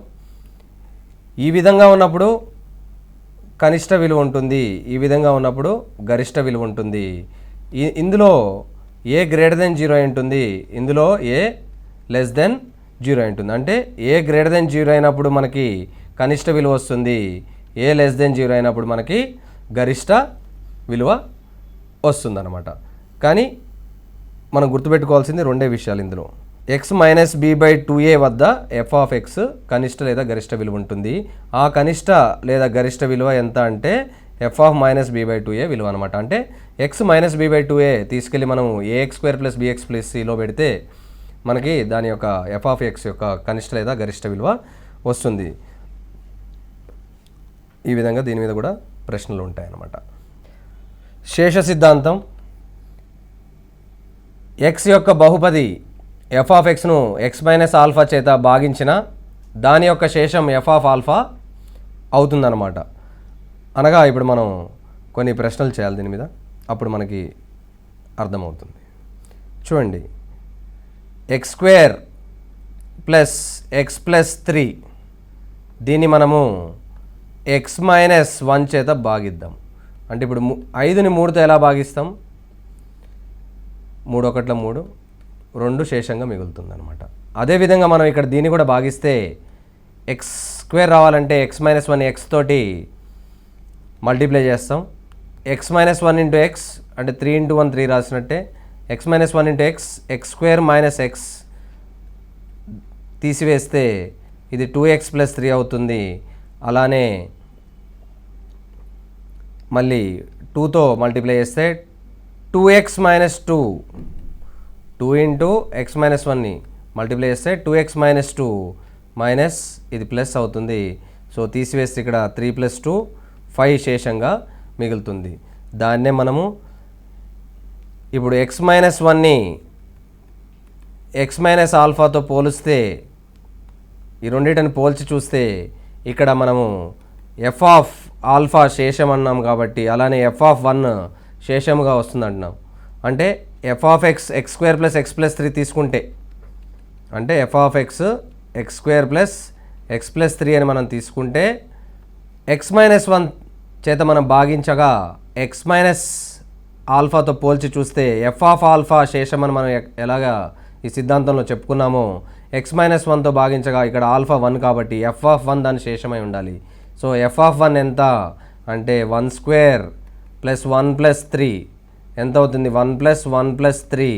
ఈ విధంగా ఉన్నప్పుడు కనిష్ట విలువ ఉంటుంది, ఈ విధంగా ఉన్నప్పుడు గరిష్ట విలువ ఉంటుంది. ఇందులో a > 0 అయి ఉంటుంది, ఇందులో a <0 అయి ఉంటుంది. అంటే a > 0 అయినప్పుడు మనకి కనిష్ట విలువ వస్తుంది, a <0 అయినప్పుడు మనకి గరిష్ట విలువ వస్తుందన్నమాట. కానీ మనం గుర్తుపెట్టుకోవాల్సింది రెండే విషయాలు ఇందులో. x -b/2a వద్ద f ఆఫ్ x కనిష్ట లేదా గరిష్ట విలువ ఉంటుంది. ఆ కనిష్ట లేదా గరిష్ట విలువ ఎంత అంటే f ఆఫ్ -b/2a విలువ అనమాట. అంటే x -b/2a తీసుకెళ్ళి మనం ax² + bx + cలో పెడితే మనకి దాని యొక్క f ఆఫ్ x యొక్క కనిష్ట లేదా గరిష్ట విలువ వస్తుంది. ఈ విధంగా దీని మీద కూడా ప్రశ్నలు ఉంటాయన్నమాట. శేష సిద్ధాంతం. x యొక్క బహుపది f ఆఫ్ xను x - ఆల్ఫా చేత భాగించిన దాని యొక్క శేషం f ఆఫ్ ఆల్ఫా అవుతుందన్నమాట. అనగా ఇప్పుడు మనం కొన్ని ప్రశ్నలు చేయాలి దీని మీద, అప్పుడు మనకి అర్థమవుతుంది. చూడండి, x² + x + 3 దీన్ని మనము x - 1 చేత భాగిద్దాం. అంటే ఇప్పుడు 5ని 3తో ఎలా భాగిస్తాం? 3 × 1 = 3, 2 శేషంగా మిగులుతుంది అనమాట. అదేవిధంగా మనం ఇక్కడ దీన్ని కూడా భాగిస్తే ఎక్స్ స్క్వేర్ రావాలంటే ఎక్స్ మైనస్ 1 ఎక్స్ తోటి మల్టిప్లై చేస్తాం. ఎక్స్ మైనస్ 1 ఇంటూ ఎక్స్ అంటే 3 ఇంటూ 1 3 రాసినట్టే. X minus 1 into X X square minus X తీసివేస్తే ఇది 2x ప్లస్ 3 అవుతుంది. అలానే మళ్ళీ 2తో మల్టిప్లై చేస్తే 2x minus 2 into X minus 1ని మల్టిప్లై చేస్తే 2x మైనస్ 2 మైనస్ ఇది ప్లస్ అవుతుంది. సో తీసివేస్తే ఇక్కడ 3 ప్లస్ 2 5 శేషంగా మిగులుతుంది. దాన్నే మనము ఇప్పుడు ఎక్స్ మైనస్ 1ని ఎక్స్ మైనస్ ఆల్ఫాతో పోలిస్తే ఈ రెండింటిని పోల్చి చూస్తే ఇక్కడ మనము ఎఫ్ ఆఫ్ ఆల్ఫా శేషం అన్నాం కాబట్టి అలానే ఎఫ్ ఆఫ్ 1 శేషముగా వస్తుంది అంటున్నాం. అంటే F of X X square plus X plus 3 తీసుకుంటే అంటే F of X X square plus X plus 3 అని మనం తీసుకుంటే ఎక్స్ మైనస్ 1 చేత మనం భాగించగా ఎక్స్ మైనస్ ఆల్ఫాతో పోల్చి చూస్తే ఎఫ్ ఆఫ్ ఆల్ఫా శేషం అని మనం ఎలాగా ఈ సిద్ధాంతంలో చెప్పుకున్నామో ఎక్స్ మైనస్ 1తో భాగించగా ఇక్కడ ఆల్ఫా 1 కాబట్టి ఎఫ్ ఆఫ్ 1 దాని శేషమై ఉండాలి. సో ఎఫ్ ఆఫ్ 1 ఎంత అంటే 1 స్క్వేర్ ప్లస్ 1 ప్లస్ 3 ఎంత అవుతుంది 1 ప్లస్ 1 ప్లస్ 3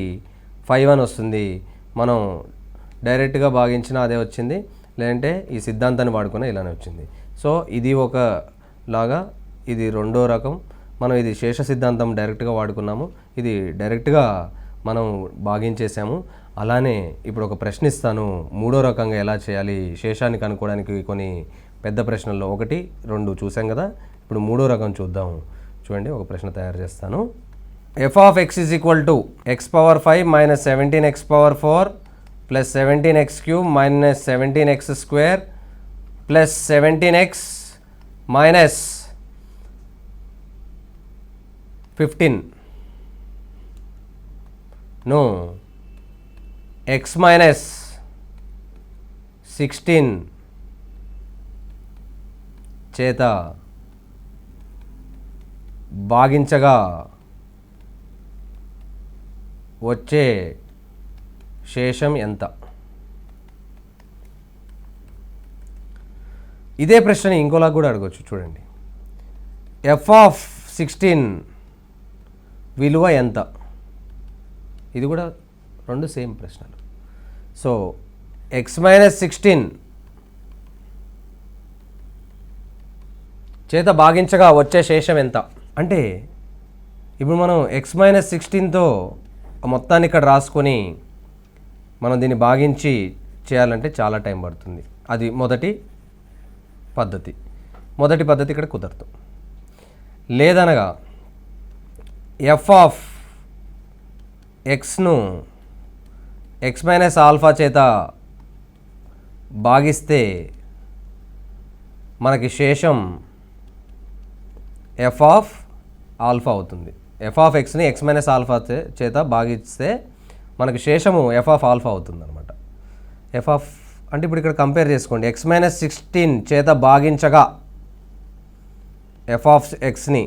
5 అని వస్తుంది. మనం డైరెక్ట్గా భాగించినా అదే వచ్చింది, లేదంటే ఈ సిద్ధాంతాన్ని వాడుకున్నా ఇలానే వచ్చింది. సో ఇది ఒక లాగా, ఇది రెండో రకం. మనం ఇది శేష సిద్ధాంతం డైరెక్ట్గా వాడుకున్నాము, ఇది డైరెక్ట్గా మనం భాగించేసాము. అలానే ఇప్పుడు ఒక ప్రశ్న ఇస్తాను, మూడో రకంగా ఎలా చేయాలి శేషాన్ని కనుక్కోవడానికి కొన్ని పెద్ద ప్రశ్నల్లో 1, 2 చూసాం కదా. ఇప్పుడు మూడో రకం చూద్దాం. చూడండి, ఒక ప్రశ్న తయారు చేస్తాను. F of X is equal to X power 5 minus 17x power 4 plus 17x cube minus 17x square plus 17x minus 15 ను ఎక్స్ మైనస్ 16 చేత భాగించగా వచ్చే శేషం ఎంత? ఇదే ప్రశ్నని ఇంకోలా కూడా అడగవచ్చు. చూడండి, ఎఫ్ ఆఫ్ 16 విలువ ఎంత? ఇది కూడా రెండు సేమ్ ప్రశ్నలు. సో ఎక్స్ మైనస్ 16 చేత భాగించగా వచ్చే శేషం ఎంత అంటే, ఇప్పుడు మనం ఎక్స్ మైనస్ 16తో మొత్తాన్ని ఇక్కడ రాసుకొని మనం దీన్ని భాగించి చేయాలంటే చాలా టైం పడుతుంది. అది మొదటి పద్ధతి ఇక్కడ కుదరదు. లేదనగా ఎఫ్ ఆఫ్ ఎక్స్ను ఎక్స్ మైనస్ ఆల్ఫా చేత భాగిస్తే మనకి శేషం ఎఫ్ ఆఫ్ ఆల్ఫా అవుతుంది. ఎఫ్ ఆఫ్ ఎక్స్ని ఎక్స్ మైనస్ ఆల్ఫా చేత భాగిస్తే మనకి శేషము ఎఫ్ ఆఫ్ ఆల్ఫా అవుతుంది అనమాట. ఎఫ్ ఆఫ్ అంటే ఇప్పుడు ఇక్కడ కంపేర్ చేసుకోండి, ఎక్స్ మైనస్ 16 చేత భాగించగా ఎఫ్ ఆఫ్ ఎక్స్ని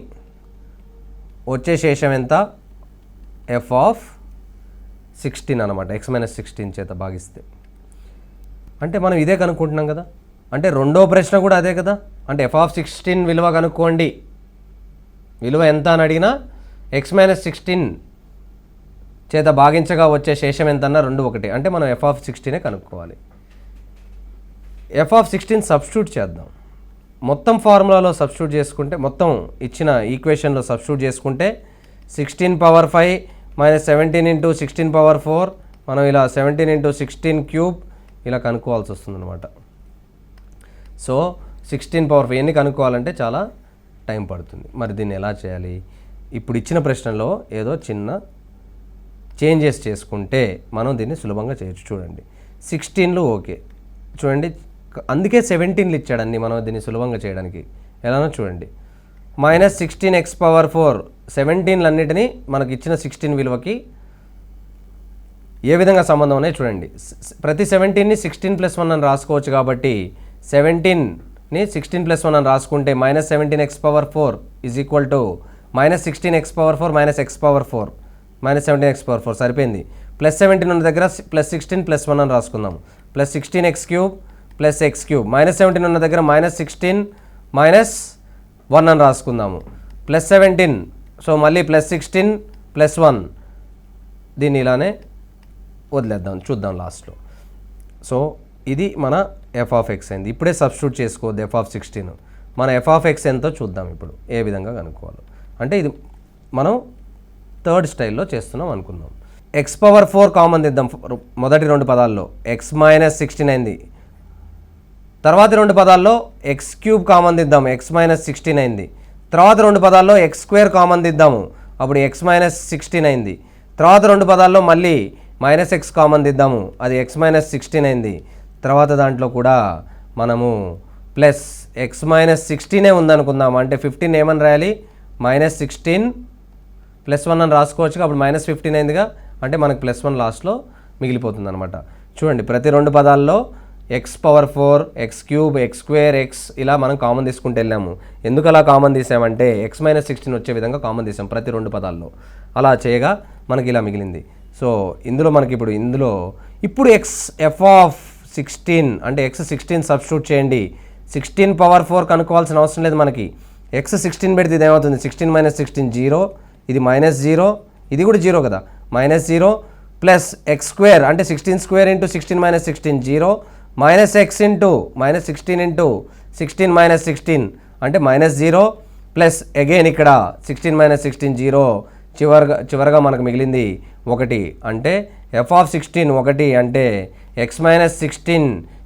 వచ్చే శేషం ఎంత? ఎఫ్ ఆఫ్ 16 అనమాట. ఎక్స్ మైనస్ 16 చేత భాగిస్తే అంటే మనం ఇదే కనుక్కుంటున్నాం కదా. అంటే రెండో ప్రశ్న కూడా అదే కదా. అంటే ఎఫ్ ఆఫ్ 16 విలువ కనుక్కోండి, విలువ ఎంత అని అడిగినా ఎక్స్ మైనస్ 16 చేత భాగించగా వచ్చే శేషం ఎంత అన్నా రెండు ఒకటే. అంటే మనం ఎఫ్ ఆఫ్ 16 కనుక్కోవాలి. ఎఫ్ ఆఫ్ 16 సబ్స్టిట్యూట్ చేద్దాం. మొత్తం ఫార్ములాలో సబ్స్టిట్యూట్ చేసుకుంటే, మొత్తం ఇచ్చిన ఈక్వేషన్లో సబ్స్టిట్యూట్ చేసుకుంటే 16 పవర్ 5 మైనస్ 17 ఇంటూ 16 పవర్ 4 మనం ఇలా 17 ఇంటూ 16 క్యూబ్ ఇలా కనుక్కోవాల్సి వస్తుంది అనమాట. సో 16 పవర్ 5 ఎన్ని కనుక్కోవాలంటే చాలా టైం పడుతుంది. మరి దీన్ని ఎలా చేయాలి? ఇప్పుడు ఇచ్చిన ప్రశ్నలో ఏదో చిన్న చేంజెస్ చేసుకుంటే మనం దీన్ని సులభంగా చేయొచ్చు. చూడండి, 16లు ఓకే, చూడండి అందుకే 17లు ఇచ్చాడు అన్ని మనం దీన్ని సులభంగా చేయడానికి. ఎలానో చూడండి, మైనస్ 16x పవర్ 4 17లన్నిటినీ మనకి ఇచ్చిన 16 విలువకి ఏ విధంగా సంబంధం ఉన్నాయి చూడండి. ప్రతి 17ని 16 ప్లస్ 1 అని రాసుకోవచ్చు కాబట్టి 17ని 16 ప్లస్ 1 అని రాసుకుంటే minus 17x power 4 is equal to minus 16x power 4 minus x power 4 minus 17x power 4 సరిపోయింది. +17 ఉన్న దగ్గర +16 +1 అని రాసుకుందాము. +16x³ +x³ -17 ఉన్న దగ్గర -16 -1 అని రాసుకుందాము. +17 సో మళ్ళీ +16 +1 దీన్ని ఇలానే వదిలేద్దాం, చూద్దాం లాస్ట్లో. సో ఇది మన f(x) అయింది. ఇప్పుడే సబ్స్టిట్యూట్ చేసుకోవద్దు f(16). మన f(x) ఎంతో చూద్దాం ఇప్పుడు ఏ విధంగా కనుక్కోవాలి. అంటే ఇది మనం థర్డ్ స్టైల్లో చేస్తున్నాం అనుకుందాం. x⁴ కామన్ తీద్దాం. మొదటి 2 పదాల్లో x - 16 అయింది. తర్వాతి 2 పదాల్లో x³ కామన్ తీద్దాం, x - 16 అయింది. తర్వాత 2 పదాల్లో x² కామన్ తీద్దాము, అప్పుడు x - 16 అయింది. తర్వాత 2 పదాల్లో మళ్ళీ -x కామన్ తీద్దాము, అది x - 16 అయింది. తర్వాత దాంట్లో కూడా మనము ప్లస్ x - 16 ఉందనుకుందాం. అంటే 15 ఏమని రాయాలి, -16 +1 అని రాసుకోవచ్చు. అప్పుడు -15 అయిందిగా, అంటే మనకు +1 లాస్ట్లో మిగిలిపోతుంది అనమాట. చూడండి, ప్రతి 2 పదాల్లో x⁴, x³ x² x ఇలా మనం కామన్ తీసుకుంటూ వెళ్ళాము. ఎందుకు అలా కామన్ తీసామంటే x - 16 వచ్చే విధంగా కామన్ తీసాం ప్రతి 2 పదాల్లో. అలా చేయగా మనకి ఇలా మిగిలింది. సో ఇందులో మనకి ఇప్పుడు f(16) అంటే x16 సబ్స్టిట్యూట్ చేయండి. 16⁴ కనుక్కోవాల్సిన అవసరం లేదు మనకి. x16 పెడితే ఇది ఏమవుతుంది, 16 - 16 0, ఇది -0, ఇది కూడా 0 కదా, -0 ప్లస్ x² అంటే 16² × 16 - 16 0, -x ఇంటూ -16 ఇంటూ 16 - 16 అంటే -0 ప్లస్ అగైన్ ఇక్కడ 16 - 16 0, చివరగా మనకు మిగిలింది 1. అంటే f(16) 1 అంటే x - 16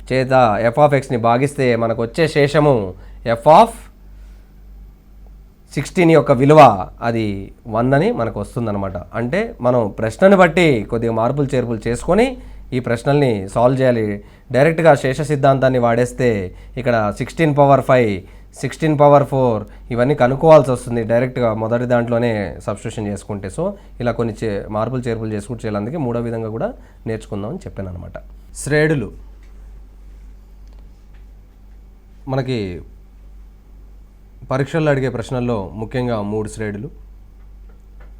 చేత f(x)ని భాగిస్తే మనకు వచ్చే శేషము f(16) యొక్క విలువ అది 100 అని మనకు వస్తుందన్నమాట. అంటే మనం ప్రశ్నని బట్టి కొద్దిగా మార్పులు చేర్పులు చేసుకొని ఈ ప్రశ్నల్ని సాల్వ్ చేయాలి. డైరెక్ట్గా శేష సిద్ధాంతాన్ని వాడేస్తే ఇక్కడ 16⁴, 16⁴ ఇవన్నీ కనుక్కోవాల్సి వస్తుంది డైరెక్ట్గా మొదటి దాంట్లోనే సబ్స్టిట్యూషన్ చేసుకుంటే. సో ఇలా కొన్ని మార్పులు చేర్పులు చేసుకుంటూ చేయాలందుకే 3వ విధంగా కూడా నేర్చుకుందామని చెప్పాను అనమాట. శ్రేణులు మనకి పరీక్షల్లో అడిగే ప్రశ్నల్లో ముఖ్యంగా 3 శ్రేణులు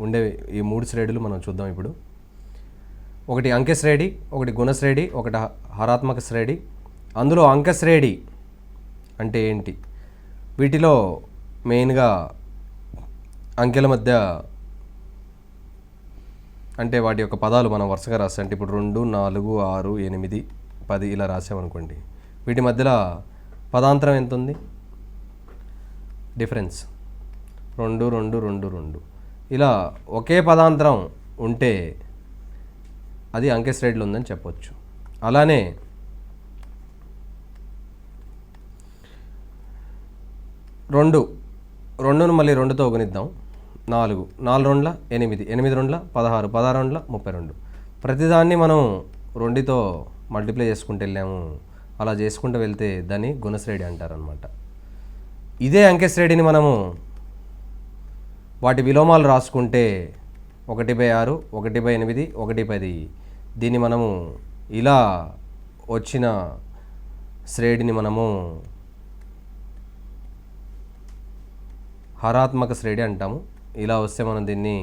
ఉండేవి. ఈ 3 శ్రేణులు మనం చూద్దాం ఇప్పుడు. ఒకటి అంకెశ్రేణి, ఒకటి గుణశ్రేణి, ఒకటి హరాత్మక శ్రేణి. అందులో అంకెశ్రేణి అంటే ఏంటి, వీటిలో మెయిన్గా అంకెల మధ్య అంటే వాటి యొక్క పదాలు మనం వరుసగా రాస్తాం. అంటే ఇప్పుడు 2, 4, 6, 8, 10 ఇలా రాసామనుకోండి. వీటి మధ్యలో పదాంతరం ఎంత ఉంది, డిఫరెన్స్ 2, 2, 2, 2 ఇలా ఒకే పదాంతరం ఉంటే అది అంకెశ్రేణిలో ఉందని చెప్పొచ్చు. అలానే 2ను మళ్ళీ 2తో గుణిద్దాం. 4, 4 2 8, 8 2 16, 16 2 32. ప్రతిదాన్ని మనం 2తో మల్టిప్లై చేసుకుంటూ వెళ్ళాము. అలా చేసుకుంటూ వెళ్తే దాన్ని గుణశ్రేణి అంటారనమాట. ఇదే అంకెశ్రేణిని మనము వాటి విలోమాలు రాసుకుంటే 1/6, 1/8, 1/10. దీన్ని మనము ఇలా వచ్చిన శ్రేణిని మనము హరాత్మక శ్రేణి అంటాము. ఇలా వస్తే మనం దీన్ని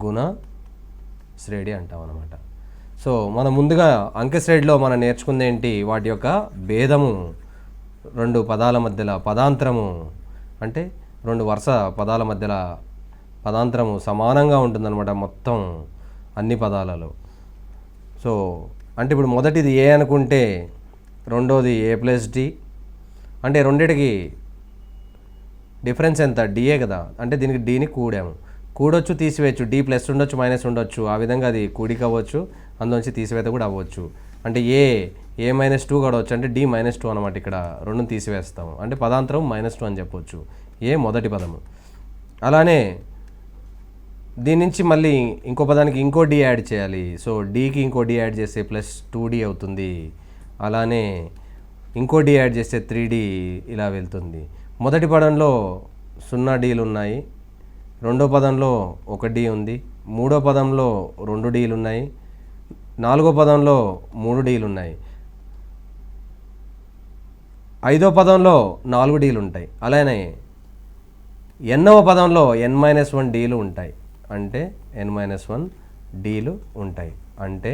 గుణ శ్రేణి అంటాం అన్నమాట. సో మనం ముందుగా అంకెశ్రేణిలో మనం నేర్చుకుంది ఏంటి, వాటి యొక్క భేదము, 2 పదాల మధ్యలో పదాంతరము, అంటే 2 వరుస పదాల మధ్యలో పదాంతరము సమానంగా ఉంటుందన్నమాట మొత్తం అన్ని పదాలలో. సో అంటే ఇప్పుడు మొదటిది ఏ అనుకుంటే రెండోది a+d, అంటే రెండిటికి డిఫరెన్స్ ఎంత, డిఏ కదా, అంటే దీనికి డీని కూడొచ్చు తీసివేయచ్చు, d ప్లస్ ఉండొచ్చు మైనస్ ఉండొచ్చు, ఆ విధంగా అది కూడిక అవ్వచ్చు, అందులోంచి తీసివేత కూడా అవ్వచ్చు. అంటే a -2 కూడా వచ్చు, అంటే d -2 అనమాట. ఇక్కడ 2ని తీసివేస్తాము అంటే పదాంతరం -2 అని చెప్పొచ్చు. ఏ మొదటి పదము. అలానే దీని నుంచి మళ్ళీ ఇంకో పదానికి ఇంకో d యాడ్ చేయాలి. సో dకి ఇంకో d యాడ్ చేస్తే +2d అవుతుంది. అలానే ఇంకో d యాడ్ చేస్తే 3d ఇలా వెళ్తుంది. మొదటి పదంలో 0 dలు ఉన్నాయి, రెండో పదంలో 1 d ఉంది, మూడో పదంలో 2 dలు ఉన్నాయి, నాలుగో పదంలో 3 dలు ఉన్నాయి, ఐదో పదంలో 4 dలు ఉంటాయి. అలానే ఎన్నవ పదంలో n-1 dలు ఉంటాయి. అంటే n-1 డీలు ఉంటాయి. అంటే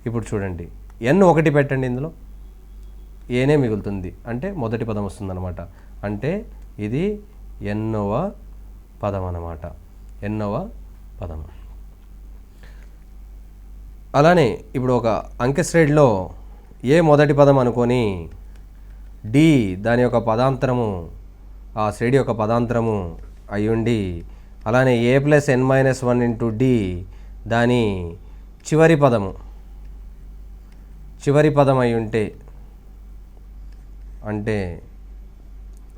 ఇప్పుడు చూడండి, ఎన్ ఒకటి పెట్టండి, ఇందులో ఏనే మిగులుతుంది అంటే మొదటి పదం వస్తుందన్నమాట. అంటే ఇది ఎన్నవ పదం అన్నమాట, ఎన్నవ పదం. అలానే ఇప్పుడు ఒక అంకె శ్రేణిలో ఏ మొదటి పదం అనుకొని డి దాని యొక్క పదాంతరము, ఆ శ్రేణి యొక్క పదాంతరము అయ్యుండి, అలానే ఏ ప్లస్ ఎన్ మైనస్ 1 ఇంటూ డి దాని చివరి పదం అయి ఉంటే, అంటే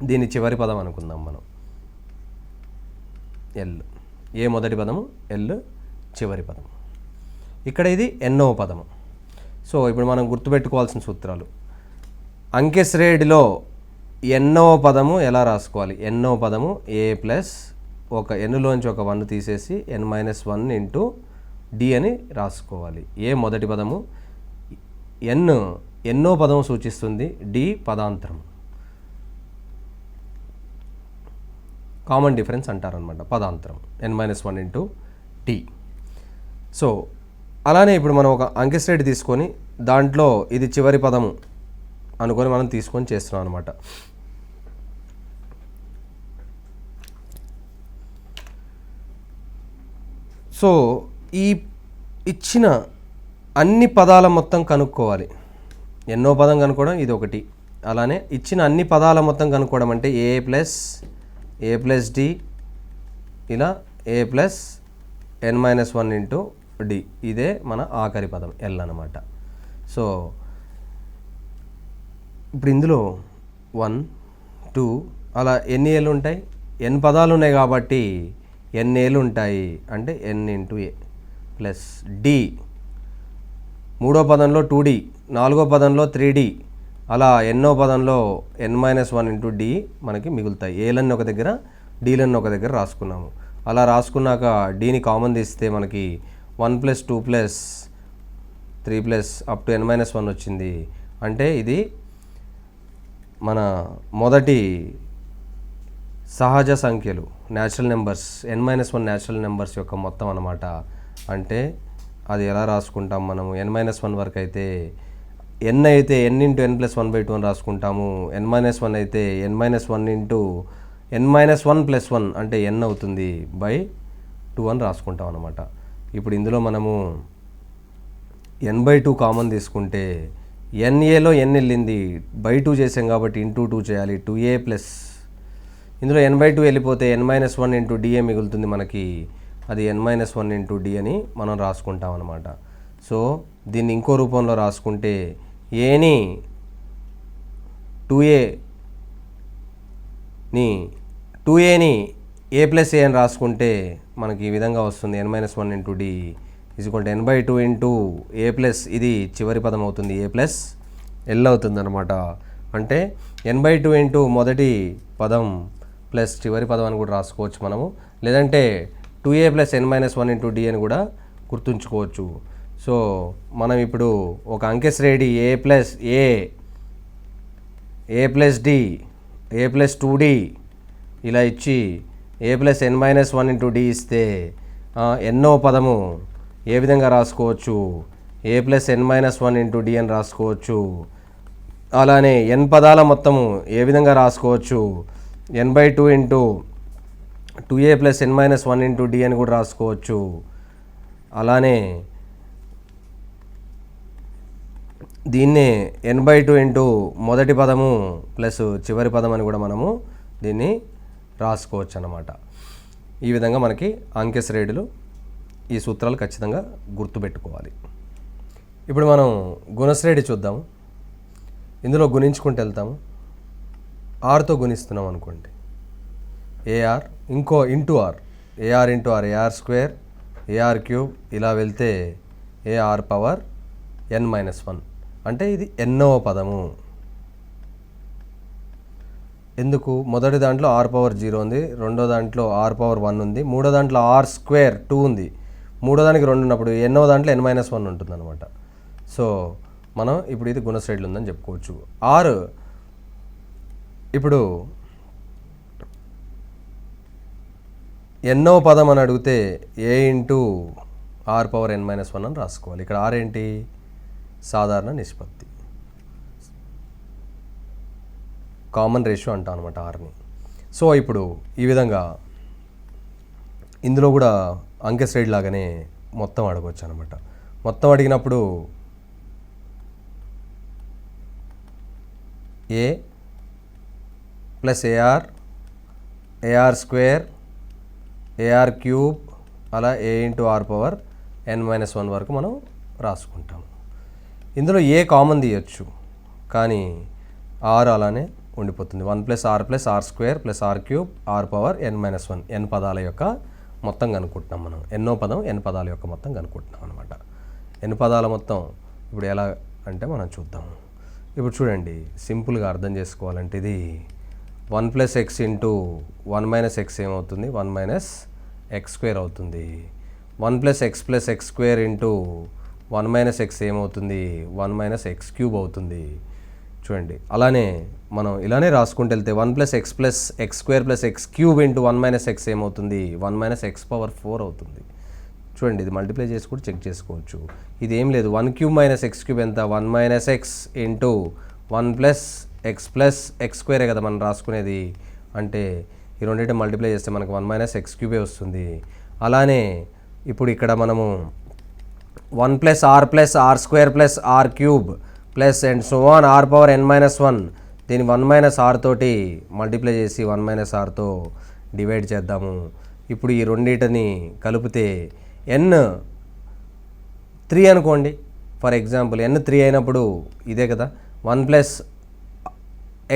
దీని చివరి పదం అనుకుందాం మనం, ఎల్. ఏ మొదటి పదము, ఎల్ చివరి పదము. ఇక్కడ ఇది ఎన్నవ పదము. సో ఇప్పుడు మనం గుర్తుపెట్టుకోవాల్సిన సూత్రాలు. అంకె శ్రేణిలో ఎన్నవ పదము ఎలా రాసుకోవాలి? ఎన్నవ పదము ఏ ప్లస్ ఒక ఎన్నులోంచి ఒక 1 తీసేసి n-1 ఇంటూ డి అని రాసుకోవాలి. ఏ మొదటి పదము, ఎన్నో పదము సూచిస్తుంది, డి పదాంతరం, కామన్ డిఫరెన్స్ అంటారనమాట పదాంతరం, n-1 ఇంటూ డి. సో అలానే ఇప్పుడు మనం ఒక అంకె శ్రేణి తీసుకొని దాంట్లో ఇది చివరి పదము అనుకొని మనం తీసుకొని చేస్తున్నాం అనమాట. సో ఈ ఇచ్చిన అన్ని పదాల మొత్తం కనుక్కోవాలి. ఎన్నో పదం కనుక్కోవడం ఇది ఒకటి. అలానే ఇచ్చిన అన్ని పదాల మొత్తం కనుక్కోవడం అంటే ఏ ప్లస్ డి, ఇలా ఏ ప్లస్ n-1 ఇంటూ డి, ఇదే మన ఆఖరి పదం ఎల్ అన్నమాట. సో ఇప్పుడు ఇందులో 1 2 అలా ఎన్ని ఏళ్ళు ఉంటాయి? ఎన్ పదాలు ఉన్నాయి కాబట్టి ఎన్ని ఏళ్ళు ఉంటాయి అంటే ఎన్ ఇంటూ ఏ ప్లస్ డి. మూడో పదంలో 2d, నాలుగో పదంలో 3d, అలా ఎన్నో పదంలో n-1 ఇంటూ డి మనకి మిగులుతాయి. ఏలన్నీ ఒక దగ్గర, డీలన్నీ ఒక దగ్గర రాసుకున్నాము. అలా రాసుకున్నాక డీని కామన్ తీస్తే మనకి 1 + 2 + 3 + అప్ టు n-1 వచ్చింది. అంటే ఇది మన మొదటి సహజ సంఖ్యలు, natural numbers, n-1 natural numbers యొక్క మొత్తం అన్నమాట. అంటే అది ఎలా రాసుకుంటాం మనము? n-1 వరకు అయితే n అయితే n ఇంటూ n+1/2 అని రాసుకుంటాము. n-1 అయితే n-1 ఇంటూ n-1 + 1 అంటే n అవుతుంది /2 అని రాసుకుంటాం అన్నమాట. ఇప్పుడు ఇందులో మనము n/2 కామన్ తీసుకుంటే NAలో n వెళ్ళింది, /2 చేసాం కాబట్టి ఇంటూ 2 చేయాలి, 2a ప్లస్ ఇందులో n/2 వెళ్ళిపోతే n-1 ఇంటూ డిఏ మిగులుతుంది మనకి, అది n-1 ఇంటూ డి అని మనం రాసుకుంటాం అన్నమాట. సో దీన్ని ఇంకో రూపంలో రాసుకుంటే ఏని 2aని a ప్లస్ ఏ అని రాసుకుంటే మనకి ఈ విధంగా వస్తుంది. n-1 into D n/2 into A plus, ఇది చివరి పదం అవుతుంది, ఏ ప్లస్ ఎల్ అవుతుంది అనమాట. అంటే n/2 ఇంటూ మొదటి పదం ప్లస్ చివరి పదం అని కూడా రాసుకోవచ్చు మనము. లేదంటే 2a + n-1 ఇంటూ డి అని కూడా గుర్తుంచుకోవచ్చు. సో మనం ఇప్పుడు ఒక అంకె శ్రేణి ఏ ప్లస్ డి, ఏ ప్లస్ 2d ఇలా ఇచ్చి ఏ ప్లస్ n-1 ఇంటూ డి ఇస్తే ఎన్నో పదము ఏ విధంగా రాసుకోవచ్చు? ఏ ప్లస్ n-1 ఇంటూ డి అని రాసుకోవచ్చు. అలానే n పదాల మొత్తము ఏ విధంగా రాసుకోవచ్చు? n/2 into 2a + n-1 into D అని కూడా రాసుకోవచ్చు. అలానే దీన్నే n/2 ఇంటూ మొదటి పదము ప్లస్ చివరి పదం అని కూడా మనము దీన్ని రాసుకోవచ్చు అన్నమాట. ఈ విధంగా మనకి అంకె శ్రేణులు, ఈ సూత్రాలు ఖచ్చితంగా గుర్తుపెట్టుకోవాలి. ఇప్పుడు మనం గుణశ్రేణి చూద్దాము. ఇందులో గుణించుకుంటూ వెళ్తాము. ఆర్తో గుణిస్తున్నాం అనుకోండి, ఏఆర్ ఇంకో into R, A R into R, AR², AR³ ఇలా వెళ్తే AR⁻n-1 అంటే ఇది ఎన్నవ పదము. ఎందుకు? మొదటి దాంట్లో R⁻0 ఉంది, రెండో దాంట్లో R⁻1 ఉంది, మూడో దాంట్లో R²2 ఉంది, మూడో దానికి 2 ఉన్నప్పుడు ఎన్నో దాంట్లో n-1 ఉంటుంది అనమాట. సో మనం ఇప్పుడు ఇది గుణశ్రేణులు ఉందని చెప్పుకోవచ్చు. ఆర్ ఇప్పుడు ఎన్నో పదం అని అడిగితే A into R power n minus 1 అని రాసుకోవాలి. ఇక్కడ ఆర్ ఏంటి? సాధారణ నిష్పత్తి, కామన్ రేషియో అంటాం అనమాట ఆర్ని. సో ఇప్పుడు ఈ విధంగా ఇందులో కూడా అంకె శ్రేణి లాగానే మొత్తం అడగవచ్చు అనమాట. మొత్తం అడిగినప్పుడు A plus AR square, AR cube, అలా A into R power n minus 1 వరకు మనం రాసుకుంటాం. ఇందులో ఏ కామన్ తీయచ్చు, కానీ ఆర్ అలానే ఉండిపోతుంది. 1 + r square plus R cube R power n minus 1 n పదాల యొక్క మొత్తం కనుక్కుంటున్నాం మనం. ఎన్నో పదం n పదాల యొక్క మొత్తం కనుక్కుంటున్నాం అనమాట. n పదాల మొత్తం ఇప్పుడు ఎలా అంటే మనం చూద్దాము. ఇప్పుడు చూడండి, సింపుల్గా అర్థం చేసుకోవాలంటే ఇది 1 + x ఇంటూ 1 - x ఏమవుతుంది? 1 - x స్క్వేర్ అవుతుంది. 1 + x స్క్వేర్ ఇంటూ 1 - x ఏమవుతుంది? 1 - x క్యూబ్ అవుతుంది. చూడండి, అలానే మనం ఇలానే రాసుకుంటూ వెళ్తే 1 + x square plus x cube into 1 - x ఏమవుతుంది? 1 - x పవర్ 4 అవుతుంది. చూడండి, ఇది మల్టిప్లై చేసి కూడా చెక్ చేసుకోవచ్చు. ఇది ఏం లేదు, 1 క్యూబ్ మైనస్ x క్యూబ్ ఎంత? 1 - x ఇంటూ 1 + x స్క్వేరే కదా మనం రాసుకునేది. అంటే ఈ రెండింటి మల్టిప్లై చేస్తే మనకు 1 - x క్యూబే వస్తుంది. అలానే ఇప్పుడు ఇక్కడ మనము 1 + r square plus r cube plus and so on r power n minus 1, దీన్ని 1 - r తోటి మల్టిప్లై చేసి 1 - r తో డివైడ్ చేద్దాము. ఇప్పుడు ఈ రెండింటిని కలిపితే n 3 అనుకోండి. ఫర్ ఎగ్జాంపుల్ n 3 అయినప్పుడు ఇదే కదా, 1 +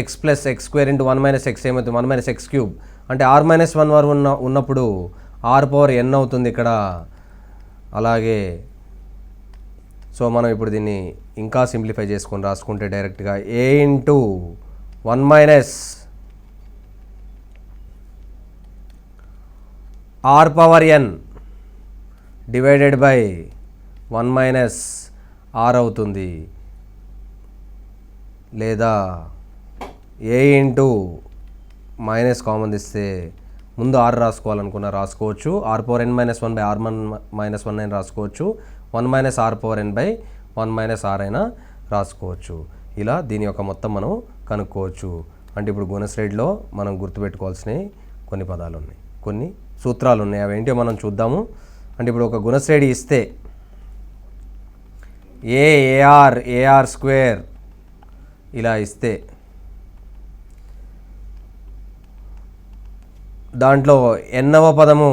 x స్క్వేర్ ఇంటూ 1 - x ఏమవుతుంది? 1 - x క్యూబ్ అంటే r - 1 వరకు ఉన్నప్పుడు r పవర్ n అవుతుంది ఇక్కడ. అలాగే సో మనం ఇప్పుడు దీన్ని ఇంకా సింప్లిఫై చేసుకొని రాసుకుంటే డైరెక్ట్గా A into 1 - r power n divided by 1 - r అవుతుంది. లేదా ఏ ఇంటూ మైనస్ కామన్ ఇస్తే ముందు r రాసుకోవాలనుకున్నా రాసుకోవచ్చు. r power n - 1 by r - 1 అయినా రాసుకోవచ్చు. 1 - r power n by 1 - r అయినా రాసుకోవచ్చు. ఇలా దీని యొక్క మొత్తం మనం కనుక్కోవచ్చు. అంటే ఇప్పుడు గుణశ్రేణిలో మనం గుర్తుపెట్టుకోవాల్సినవి కొన్ని పదాలు ఉన్నాయి, కొన్ని సూత్రాలు ఉన్నాయి. అవి ఏంటో మనం చూద్దాము. అంటే ఇప్పుడు ఒక గుణశ్రేణి ఇస్తే ఏఆర్ స్క్వేర్ ఇలా ఇస్తే దాంట్లో ఎన్నవ పదము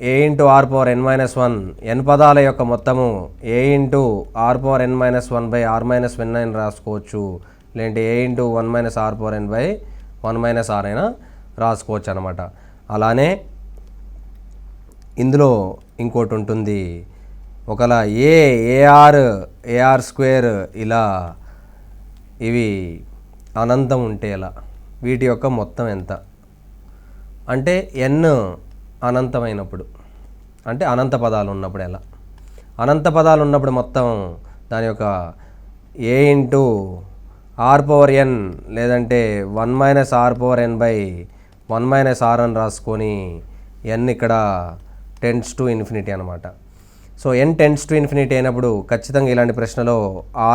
A into R power n - 1, n పదాల యొక్క మొత్తము A into R power n - 1 by r - 1 అని రాసుకోవచ్చు. లేదంటే A into 1 - r power n by 1 - r అయినా రాసుకోవచ్చు అనమాట. అలానే ఇందులో ఇంకోటి ఉంటుంది, ఒకలా ఏఆర్ స్క్వేర్ ఇలా ఇవి అనంతం ఉంటే ఎలా, వీటి యొక్క మొత్తం ఎంత అంటే n అనంతమైనప్పుడు, అంటే అనంత పదాలు ఉన్నప్పుడు ఎలా, అనంత పదాలు ఉన్నప్పుడు మొత్తం దాని యొక్క ఏ ఇంటూ ఆర్ పవర్ n లేదంటే 1 - r power n by 1 - r అని రాసుకొని n ఇక్కడ టెండ్స్ టు ఇన్ఫినిటీ అనమాట. So n tends to infinity అయినప్పుడు ఖచ్చితంగా ఇలాంటి ప్రశ్నలో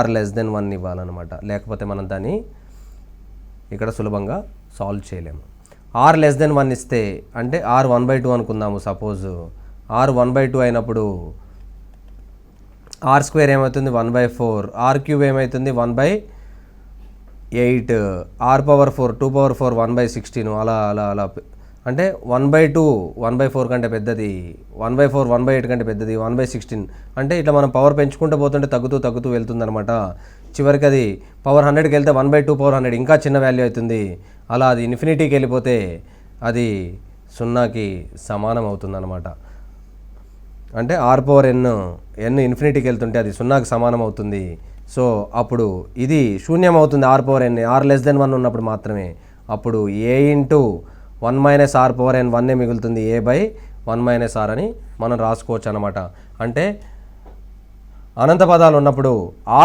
r < 1 ఇవ్వాలన్నమాట. లేకపోతే మనం దాన్ని ఇక్కడ సులభంగా సాల్వ్ చేయలేము. r < 1 ఇస్తే అంటే r 1/2 అనుకుందాము. సపోజ్ r 1/2 అయినప్పుడు r స్క్వేర్ ఏమవుతుంది? 1/4, r క్యూబ్ ఏమవుతుంది? 1/8, r పవర్ 4 2 పవర్ 4 1/16 అలా అలా అలా అంటే 1/2 1/4 కంటే పెద్దది, 1/4 1/8 కంటే పెద్దది, 1/16 అంటే ఇట్లా మనం పవర్ పెంచుకుంటూ పోతుంటే తగ్గుతూ వెళ్తుందనమాట. చివరికి అది పవర్ 100కి వెళ్తే 1/2 పవర్ 100 ఇంకా చిన్న వాల్యూ అవుతుంది. అలా అది ఇన్ఫినిటీకి వెళ్ళిపోతే అది 0కి సమానం అవుతుందన్నమాట. అంటే r పవర్ n ఇన్ఫినిటీకి వెళ్తుంటే అది 0కి సమానం అవుతుంది. సో అప్పుడు ఇది శూన్యం అవుతుంది. r పవర్ n r < 1 ఉన్నప్పుడు మాత్రమే. అప్పుడు ఏ ఇంటూ 1 - r పవర్ n 1 మిగులుతుంది, ఏ బై 1 - r అని మనం రాసుకోవచ్చు అనమాట. అంటే అనంత పదాలు ఉన్నప్పుడు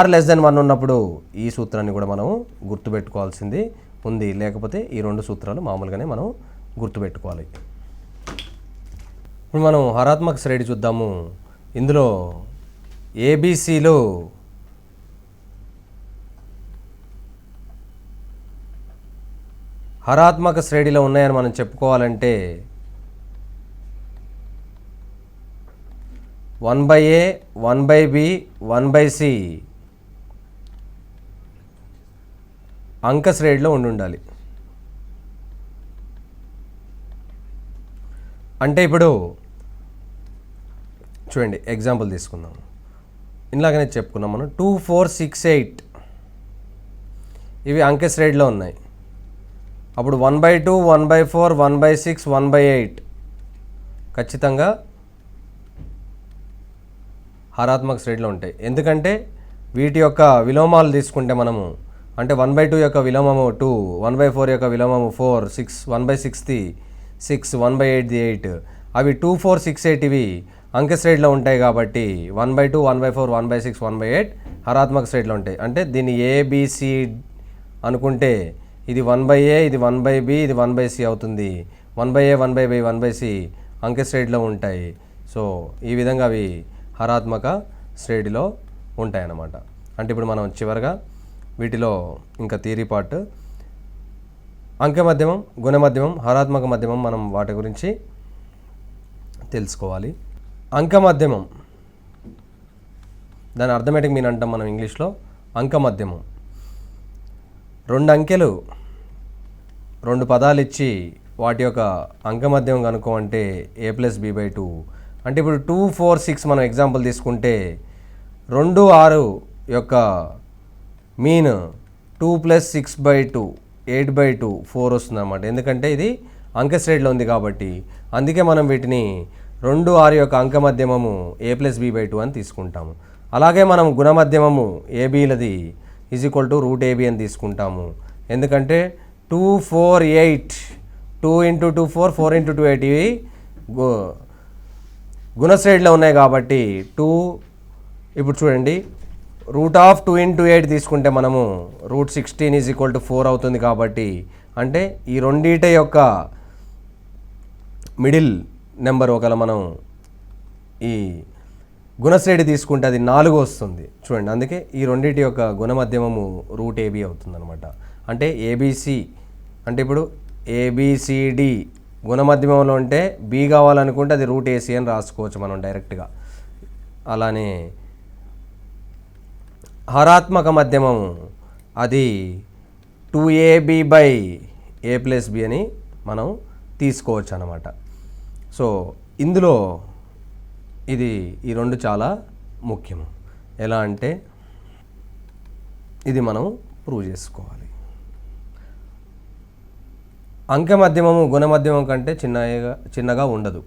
r < 1 ఉన్నప్పుడు ఈ సూత్రాన్ని కూడా మనం గుర్తుపెట్టుకోవాల్సింది ఉంది. లేకపోతే ఈ రెండు సూత్రాలు మామూలుగానే మనం గుర్తుపెట్టుకోవాలి. ఇప్పుడు మనం హరాత్మక శ్రేణి చూద్దాము. ఇందులో ఏబిసిలు హరాత్మక శ్రేణిలో ఉన్నాయని మనం చెప్పుకోవాలంటే 1/a 1/b 1/c అంక శ్రేణిలో ఉండాలి. అంటే ఇప్పుడు చూడండి, ఎగ్జాంపుల్ తీసుకుందాం. ఇలాగనే చెప్పుకున్నాం మనం 2 4 6 8 ఇవి అంకె శ్రేణిలో ఉన్నాయి. అప్పుడు 1/2 1/4 1/6 1/8 ఖచ్చితంగా హారాత్మక శ్రేణిలో ఉంటాయి. ఎందుకంటే వీటి యొక్క విలోమాలు తీసుకుంటే మనము, అంటే 1/2 యొక్క విలోమము 2, 1/4 యొక్క విలోమము 4, 6 1/6ది 6, 1/8ది 8, అవి 2 4 6 8 ఇవి అంకె శ్రేణిలో ఉంటాయి. కాబట్టి 1/2 1/4 1/6 1/8 హరాత్మక శ్రేణిలో ఉంటాయి. అంటే దీన్ని ఏబిసి అనుకుంటే ఇది 1/a, ఇది 1/b, ఇది 1/c అవుతుంది. 1/a 1/b 1/c అంకె శ్రేణిలో ఉంటాయి. సో ఈ విధంగా అవి హరాత్మక శ్రేణిలో ఉంటాయన్నమాట. అంటే ఇప్పుడు మనం చివరగా వీటిలో ఇంకా థియరీ పార్ట్, అంకె మధ్యమం, గుణ మధ్యమం, హరాత్మక మధ్యమం, మనం వాటి గురించి తెలుసుకోవాలి. అంక మధ్యమం, దాని అర్థమెటిక్ మీన్ అంటాం మనం ఇంగ్లీష్లో. అంక మధ్యమం 2 అంకెలు 2 పదాలు ఇచ్చి వాటి యొక్క అంక మధ్యమం కనుక్కోమంటే a+b/2. అంటే ఇప్పుడు 2 4 6 మనం ఎగ్జాంపుల్ తీసుకుంటే 2 6 యొక్క మీన్ 2 + 6/2 8/2 4 వస్తుంది అన్నమాట. ఎందుకంటే ఇది అంక శ్రేణిలో ఉంది కాబట్టి. అందుకే మనం వీటిని 2 6 యొక్క అంక మధ్యమము a+b/2 అని తీసుకుంటాము. అలాగే మనం గుణమధ్యమము ఏబీలది =√ab అని తీసుకుంటాము. ఎందుకంటే 2 4 8 2 × 2 4 4 × 2 8 ఇవి గుణశ్రేణిలో ఉన్నాయి కాబట్టి 2. ఇప్పుడు చూడండి, √2 × 8 తీసుకుంటే మనము √16 4 అవుతుంది. కాబట్టి అంటే ఈ రెండిటి యొక్క మిడిల్ నెంబర్ ఒకవేళ మనం ఈ గుణశ్రేణి తీసుకుంటే అది 4 వస్తుంది. చూడండి, అందుకే ఈ రెండింటి యొక్క గుణమధ్యమము √ab అవుతుంది అనమాట. అంటే ఏబిసి అంటే ఇప్పుడు ఏబిసిడి గుణమధ్యమంలో ఉంటే బి కావాలనుకుంటే అది √ac అని రాసుకోవచ్చు మనం డైరెక్ట్గా. అలానే హరాత్మక మధ్యమము అది 2ab/a+b అని మనం తీసుకోవచ్చు అన్నమాట. సో ఇందులో ఇది ఈ రెండు చాలా ముఖ్యము. ఎలా అంటే ఇది మనం ప్రూవ్ చేసుకోవాలి. అంకె మధ్యమము గుణమధ్యమం కంటే చిన్నగా ఉండదు.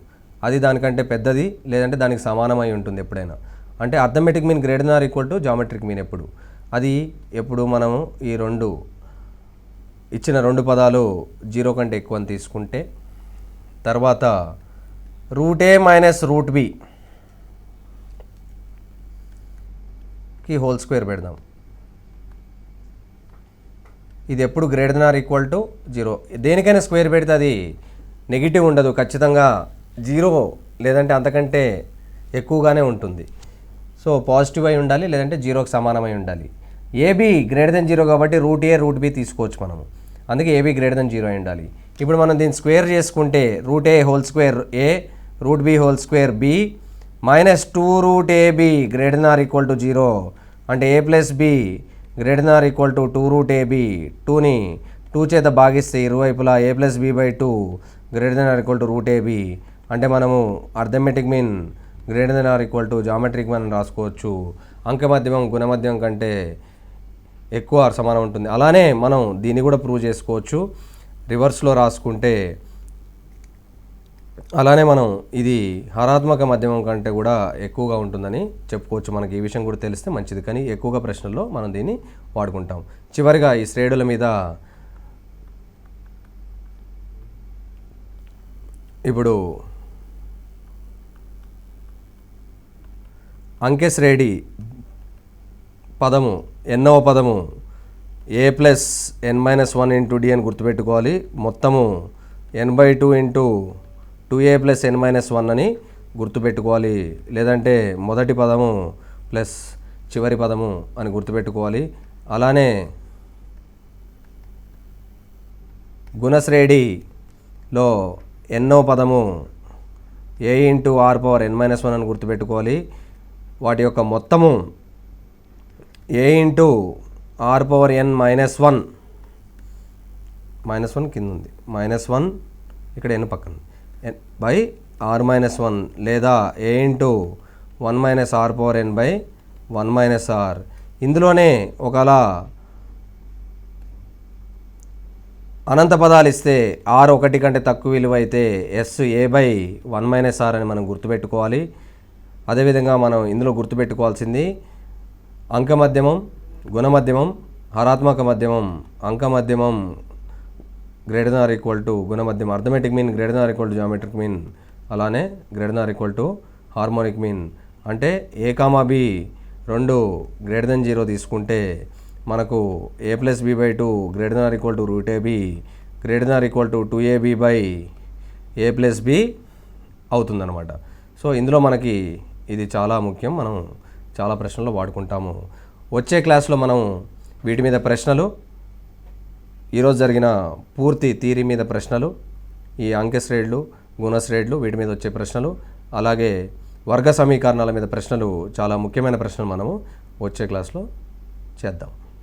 అది దానికంటే పెద్దది లేదంటే దానికి సమానమై ఉంటుంది ఎప్పుడైనా. అంటే అర్థమెటిక్ మీన్ > జామెట్రిక్ మీన్ ఎప్పుడు అది ఎప్పుడు మనము ఈ రెండు ఇచ్చిన 2 పదాలు 0 కంటే ఎక్కువ అని తీసుకుంటే, తర్వాత √a - √b కి హోల్ స్క్వేర్ పెడదాం. ఇది ఎప్పుడు > 0. దేనికైనా స్క్వేర్ పెడితే అది నెగిటివ్ ఉండదు, ఖచ్చితంగా 0 లేదంటే అంతకంటే ఎక్కువగానే ఉంటుంది. సో పాజిటివ్ అయి ఉండాలి లేదంటే 0కి సమానమై ఉండాలి. ఏబి > 0 కాబట్టి √a √b తీసుకోవచ్చు మనము. అందుకే ఏబి > 0 అయి ఉండాలి. ఇప్పుడు మనం దీన్ని స్క్వేర్ చేసుకుంటే √a whole square a √b whole square b -2√ab > 0 అంటే a+b > 2√ab. 2ని 2 చేత భాగిస్తే ఇరువైపులా a+b/2 > √ab. అంటే మనము అర్థమెటిక్ మీన్ > జామెట్రిక్ మీన్ రాసుకోవచ్చు. అంకె మధ్యమం గుణమధ్యమం కంటే ఎక్కువ సమానం ఉంటుంది. అలానే మనం దీన్ని కూడా ప్రూవ్ చేసుకోవచ్చు రివర్స్లో రాసుకుంటే. అలానే మనం ఇది హరాత్మక మధ్యమం కంటే కూడా ఎక్కువగా ఉంటుందని చెప్పుకోవచ్చు. మనకి ఈ విషయం కూడా తెలిస్తే మంచిది, కానీ ఎక్కువగా ప్రశ్నల్లో మనం దీన్ని వాడుకుంటాం. చివరిగా ఈ శ్రేణుల మీద ఇప్పుడు అంకె శ్రేణి పదము ఎన్నవ పదము a+n-1 × d అని గుర్తుపెట్టుకోవాలి. మొత్తము n/2 × 2a + n-1 అని గుర్తుపెట్టుకోవాలి, లేదంటే మొదటి పదము ప్లస్ చివరి పదము అని గుర్తుపెట్టుకోవాలి. అలానే గుణశ్రేణిలో ఎన్నో పదము a into r power n-1 అని గుర్తుపెట్టుకోవాలి. వాటి యొక్క మొత్తము a into r power n-1 -1 కింద ఉంది, -1 ఇక్కడ n పక్కన బై r-1 లేదా a into 1 - r power n by 1 - r. ఇందులోనే ఒకవేళ అనంత పదాలు ఇస్తే r 1 కంటే తక్కువ విలువ అయితే s a బై 1 - r అని మనం గుర్తుపెట్టుకోవాలి. అదేవిధంగా మనం ఇందులో గుర్తుపెట్టుకోవాల్సింది అంకమధ్యమం, గుణమధ్యమం, హరాత్మక మధ్యమం. అంకమధ్యమం greater than or equal to గుణమధ్యమం, arithmetic mean greater than or equal to geometric mean, అలానే greater than or equal to harmonic mean. అంటే a, b రెండు గ్రేటర్ దాన్ 0 తీసుకుంటే మనకు a plus b by 2 greater than or equal to √ab greater than or equal to 2ab by a plus b అవుతుందన్నమాట. So ఇందులో మనకి ఇది చాలా ముఖ్యం, మనం చాలా ప్రశ్నల్లో వాడుకుంటాము. వచ్చే క్లాస్లో మనం వీటి మీద ప్రశ్నలు, ఈరోజు జరిగిన పూర్తి థియరీ మీద ప్రశ్నలు, ఈ అంకెశ్రేణులు, గుణశ్రేణులు వీటి మీద వచ్చే ప్రశ్నలు, అలాగే వర్గ సమీకరణాల మీద ప్రశ్నలు, చాలా ముఖ్యమైన ప్రశ్నలు మనము వచ్చే క్లాస్లో చేద్దాం.